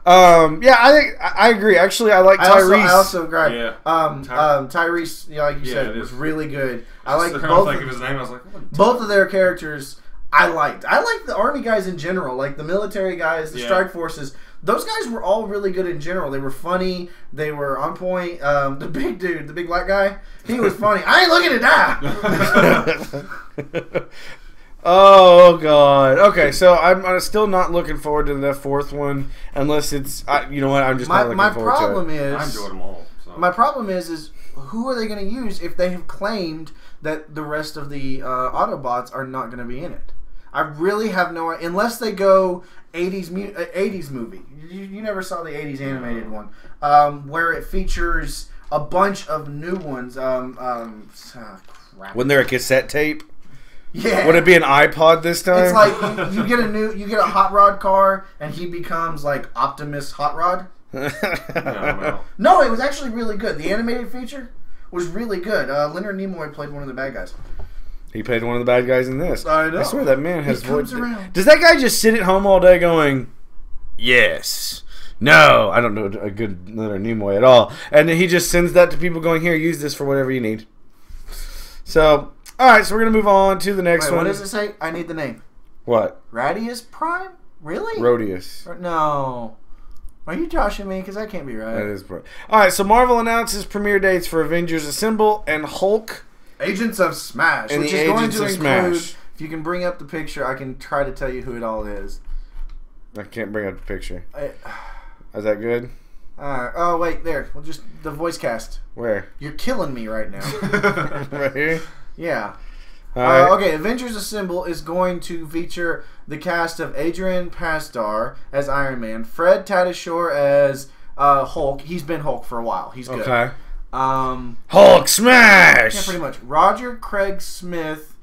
Yeah, I agree. Actually, I like Tyrese. I also agree. Yeah. Tyrese, like you said, it was is. really good. I like I both. think of his name. I was like, what? Both of their characters. I liked the army guys in general, like the military guys, the strike forces. Those guys were all really good in general. They were funny. They were on point. The big dude, the big black guy, he was funny. I ain't looking to die. Oh God. Okay, so I'm still not looking forward to the 4th one unless it's. You know what? I'm just not looking forward to it. My problem is. I enjoyed them all. So. My problem is who are they going to use if they have claimed that the rest of the Autobots are not going to be in it? I really have no idea. Unless they go 80s movie. You never saw the 80s animated one. Where it features a bunch of new ones. Crap. Wasn't there a cassette tape? Yeah. Would it be an iPod this time? It's like you get a Hot Rod car and he becomes like Optimus Hot Rod. No, it was actually really good. The animated feature was really good. Leonard Nimoy played one of the bad guys. He played one of the bad guys in this. I know. I swear that man has comes around. Does that guy just sit at home all day going, yes, no? I don't know a good Leonard Nimoy at all. And then he just sends that to people going, here, use this for whatever you need. So, all right, so we're going to move on to the next one. What does it say? I need the name. What? Radius Prime? Really? Rodius. No. Are you joshing me? Because that can't be right. That is all right, so Marvel announces premiere dates for Avengers Assemble and Hulk. Agents of Smash, And which the is going Agents to of include. Smash. If you can bring up the picture, I can try to tell you who it all is. I can't bring up the picture. Is that good? Oh wait, there. Well, just the voice cast. Where? You're killing me right now. Right here? Yeah. All right. Okay, Avengers Assemble is going to feature the cast of Adrian Pasdar as Iron Man, Fred Tatasciore as Hulk. He's been Hulk for a while. He's good. Okay. Hulk Hulk smash! Yeah, pretty much. Roger Craig Smith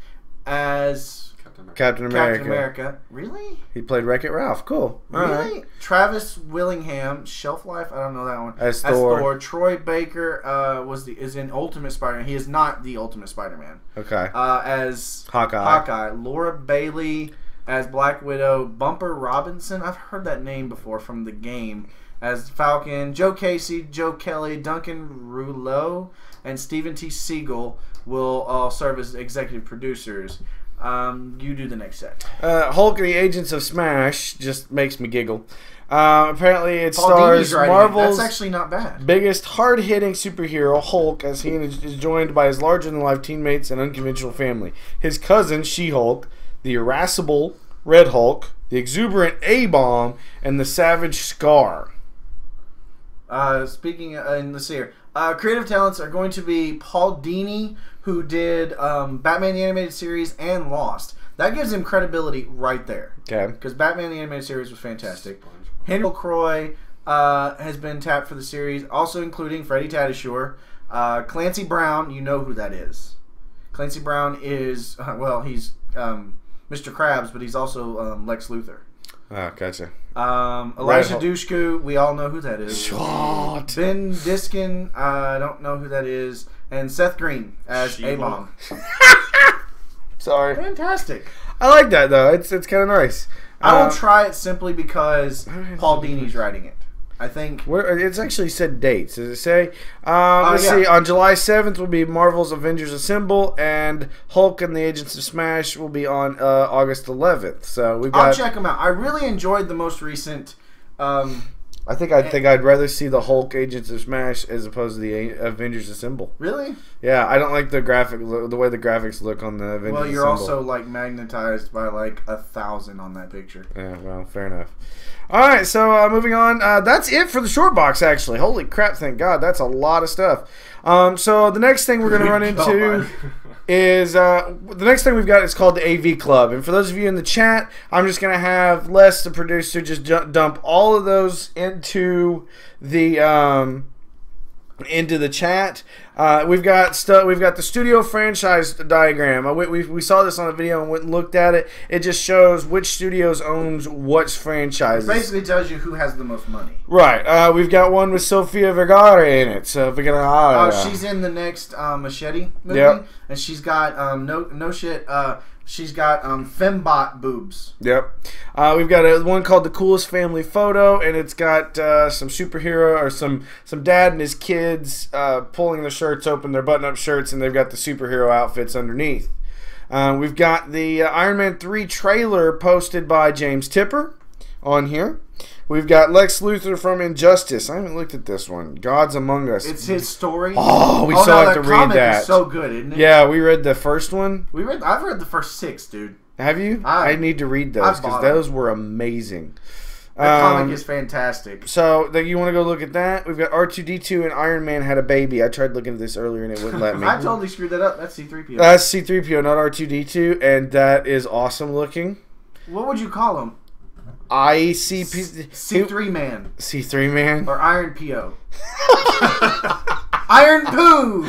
as Captain America. Captain America. Really? He played Wreck-It Ralph. Cool. All Really? right. Travis Willingham, Shelf Life. I don't know that one. As Thor. Troy Baker is in Ultimate Spider-Man. He is not the Ultimate Spider-Man. Okay. As Hawkeye. Laura Bailey as Black Widow. Bumper Robinson. I've heard that name before from the game. As Falcon. Joe Casey, Joe Kelly, Duncan Rouleau, and Stephen T. Siegel will all serve as executive producers. You do the next set. Hulk and the Agents of Smash just makes me giggle. Apparently it Paul stars Dini's writing it. Marvel's That's actually not bad. biggest hard-hitting superhero, Hulk, as he is joined by his larger-than-life teammates and unconventional family. His cousin, She-Hulk, the irascible Red Hulk, the exuberant A-Bomb, and the savage Scar. Speaking in this here, creative talents are going to be Paul Dini, who did Batman the Animated Series and Lost. That gives him credibility right there. Okay. Because Batman the Animated Series was fantastic. Henry Croy has been tapped for the series, also including Freddie Tatasciore. Clancy Brown, you know who that is. Clancy Brown is, he's Mr. Krabs, but he's also Lex Luthor. Oh, gotcha. Elijah Dushku, we all know who that is. Shot. Ben Diskin, I don't know who that is. And Seth Green as A-Bomb. Sorry. Fantastic. I like that, though. It's kind of nice. I will try it simply because Paul Dini's writing it. I think it's actually said dates. Does it say? Let's see. On July 7th will be Marvel's Avengers Assemble, and Hulk and the Agents of Smash will be on August 11th. So we've got. I'll check them out. I really enjoyed the most recent. I think I'd rather see the Hulk Agents of Smash as opposed to the Avengers Assemble. Really? Yeah, I don't like the way the graphics look on the Avengers. Well, you're Assemble. also like magnetized by like 1,000 on that picture. Yeah, well, fair enough. All right, so moving on. That's it for the short box, actually. Holy crap, thank God. That's a lot of stuff. So the next thing we're going to run into is the next thing we've got is called the AV Club. And for those of you in the chat, I'm just going to have Les, the producer, just dump all of those into the chat. We've got the studio franchise diagram. We saw this on a video and went and looked at it. It just shows which studios owns what franchises. It basically tells you who has the most money. Right. We've got one with Sofia Vergara in it. So Vergara. She's in the next Machete movie. Yep. And she's got she's got fembot boobs. Yep. We've got one called The Coolest Family Photo, and it's got some superhero or some dad and his kids pulling their shirts open, their button-up shirts, and they've got the superhero outfits underneath. We've got the Iron Man 3 trailer posted by James Tipper on here. We've got Lex Luthor from Injustice. I haven't looked at this one. Gods Among Us. It's his story. Oh, we still have to read that. Is so good, isn't it? Yeah, we read the first one. I've read the first 6, dude. Have you? I need to read those because those were amazing. The comic is fantastic. So, you want to go look at that? We've got R2-D2 and Iron Man had a baby. I tried looking at this earlier and it wouldn't let me. I totally screwed that up. That's C-3PO. That's C-3PO, not R2-D2, and that is awesome looking. What would you call him? C3 Man. C3 Man? Or Iron P.O. Iron Poo!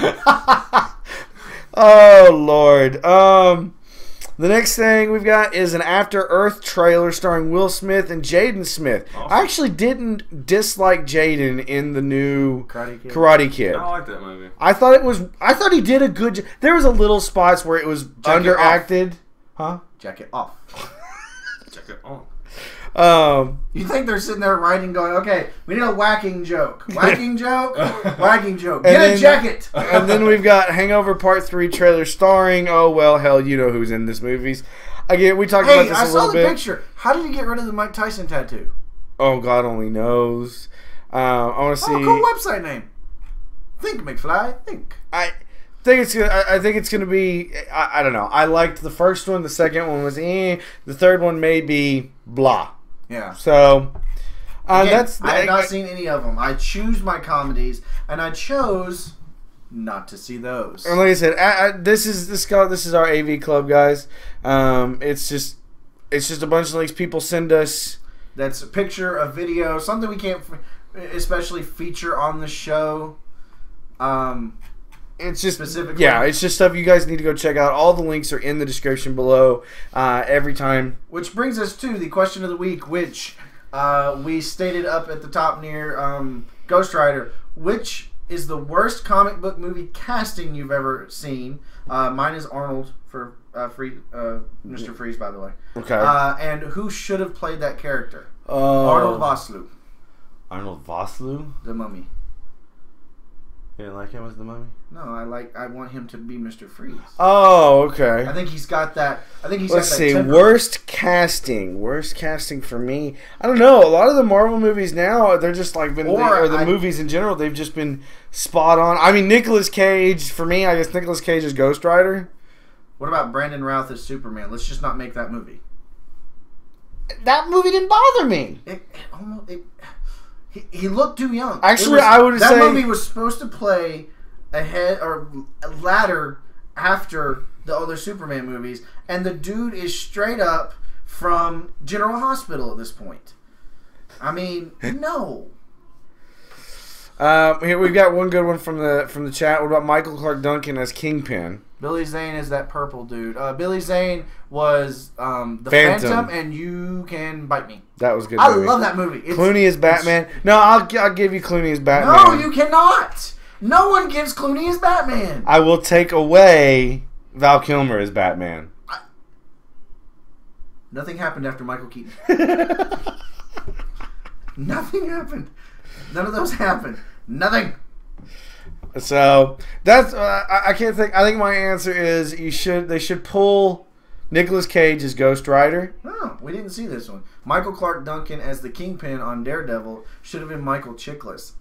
Oh, Lord. The next thing we've got is an After Earth trailer starring Will Smith and Jaden Smith. Awesome. I actually didn't dislike Jaden in the new Karate Kid. I like that movie. I thought he did a good job. There was a little spots where it was underacted. Huh? Jacket off. Jacket on. You think they're sitting there writing, going, okay, we need a whacking joke. Whacking joke? Whacking joke. Get a jacket! And then we've got Hangover Part 3 trailer starring, oh, well, hell, you know who's in this movies. Again, we talked about this a little bit. I saw the picture. How did he get rid of the Mike Tyson tattoo? Oh, God only knows. I want to see. Oh, cool website name. Think, McFly. Think. I think it's gonna be. I don't know. I liked the first one. The second one was The third one may be blah. Yeah. So, Again, I have not seen any of them. I choose my comedies, and I chose not to see those. And like I said, this is our AV Club, guys. It's just a bunch of links people send us. That's a picture, a video, something we can't especially feature on the show. it's just specifically. Yeah, it's just stuff you guys need to go check out. All the links are in the description below every time. Which brings us to the question of the week, which we stated up at the top near Ghost Rider. Which is the worst comic book movie casting you've ever seen? Mine is Arnold for Mr. Freeze, by the way. Okay. And who should have played that character? Arnold Vosloo. Arnold Vosloo? The Mummy. You didn't like him as the Mummy? No, I want him to be Mr. Freeze. Oh, okay. I think he's got that. Let's see. Worst casting for me. I don't know. A lot of the Marvel movies now, they're just like the movies in general. They've just been spot on. I mean, Nicolas Cage for me. I guess Nicolas Cage is Ghost Rider. What about Brandon Routh as Superman? Let's just not make that movie. That movie didn't bother me. He looked too young. Actually, I would say that movie was supposed to play ahead or latter after the other Superman movies, and the dude is straight up from General Hospital at this point. I mean, no. Here we've got one good one from the chat. What about Michael Clark Duncan as Kingpin? Billy Zane is that purple dude. Billy Zane was the Phantom, and You Can Bite Me. That was a good. I love that movie. Clooney as Batman. No, I'll give you Clooney as Batman. No, you cannot. No one gives Clooney as Batman. I will take away Val Kilmer as Batman. Nothing happened after Michael Keaton. Nothing happened. None of those happened. Nothing. So that's I can't think. I think my answer is they should pull Nicolas Cage as Ghost Rider. Oh, we didn't see this one. Michael Clark Duncan as the Kingpin on Daredevil should have been Michael Chiklis.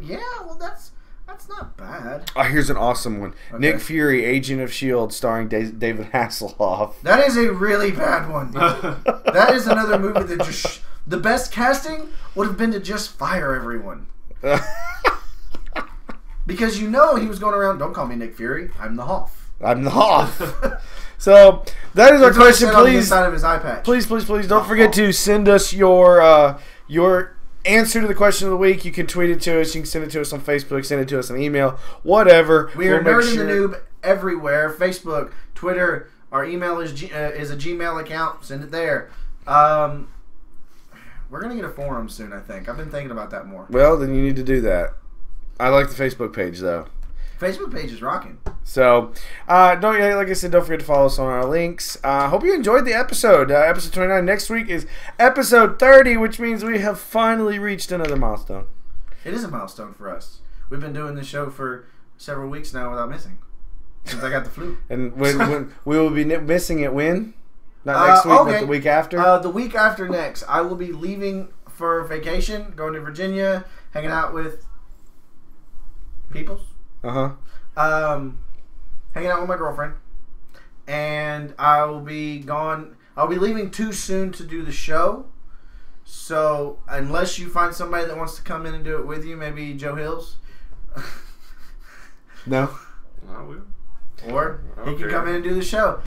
Yeah, well that's not bad. Oh, here's an awesome one. Okay. Nick Fury, Agent of S.H.I.E.L.D. starring David Hasselhoff. That is a really bad one. That is another movie that just the best casting would have been to just fire everyone. Because he was going around, don't call me Nick Fury, I'm the Hoff. I'm the Hoff. So that is our question. Please, on the of his eye patch. Please don't forget to send us your answer to the question of the week. You can tweet it to us. You can send it to us on Facebook. Send it to us on email. Whatever. We are Nerd in the Noob everywhere. Facebook, Twitter. Our email is a Gmail account. Send it there. We're gonna get a forum soon. I think. I've been thinking about that more. Well, then you need to do that. I like the Facebook page though. Facebook page is rocking. So, like I said, don't forget to follow us on our links. Hope you enjoyed the episode. Episode 29. Next week is episode 30, which means we have finally reached another milestone. It is a milestone for us. We've been doing this show for several weeks now without missing. Since I got the flu. And when we will be missing it when? Not next week, but the week after? The week after next. I will be leaving for vacation, going to Virginia, hanging out with peoples. Hanging out with my girlfriend, and I will be gone. I'll be leaving too soon to do the show. So unless you find somebody that wants to come in and do it with you, maybe Joe Hills. No, I will. Or he can come in and do the show.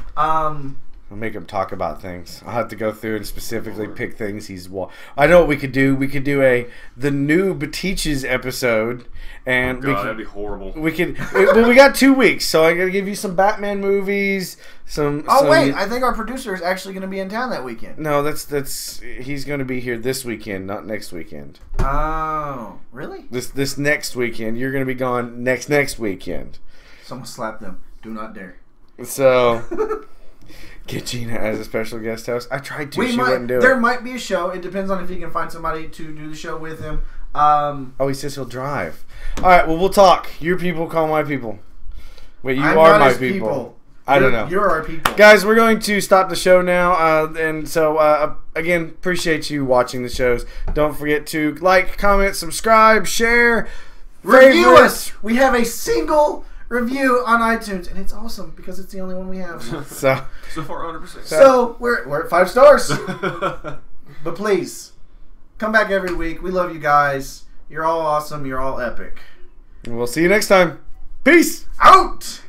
I'll make him talk about things. I'll have to go through and specifically pick things he's. I know what we could do. We could do the Noob Teaches episode, and that'd be horrible. We could, but we got 2 weeks, so I gotta give you some Batman movies. Wait! I think our producer is actually going to be in town that weekend. No, that's he's going to be here this weekend, not next weekend. Oh, really? This next weekend, you're going to be gone next weekend. Someone slap them. Do not dare. So. Get Gina as a special guest host. I tried to. She wouldn't do it. There might be a show. It depends on if he can find somebody to do the show with him. He says he'll drive. All right. Well, we'll talk. Your people call my people. Wait, you I'm are not my his people. I don't know. You're our people. Guys, we're going to stop the show now. And so, again, appreciate you watching the shows. Don't forget to like, comment, subscribe, share, review us. We have a single review on iTunes, and it's awesome because it's the only one we have. So far, 100%. So we're at 5 stars. But please come back every week. We love you guys. You're all awesome. You're all epic. And we'll see you next time. Peace out.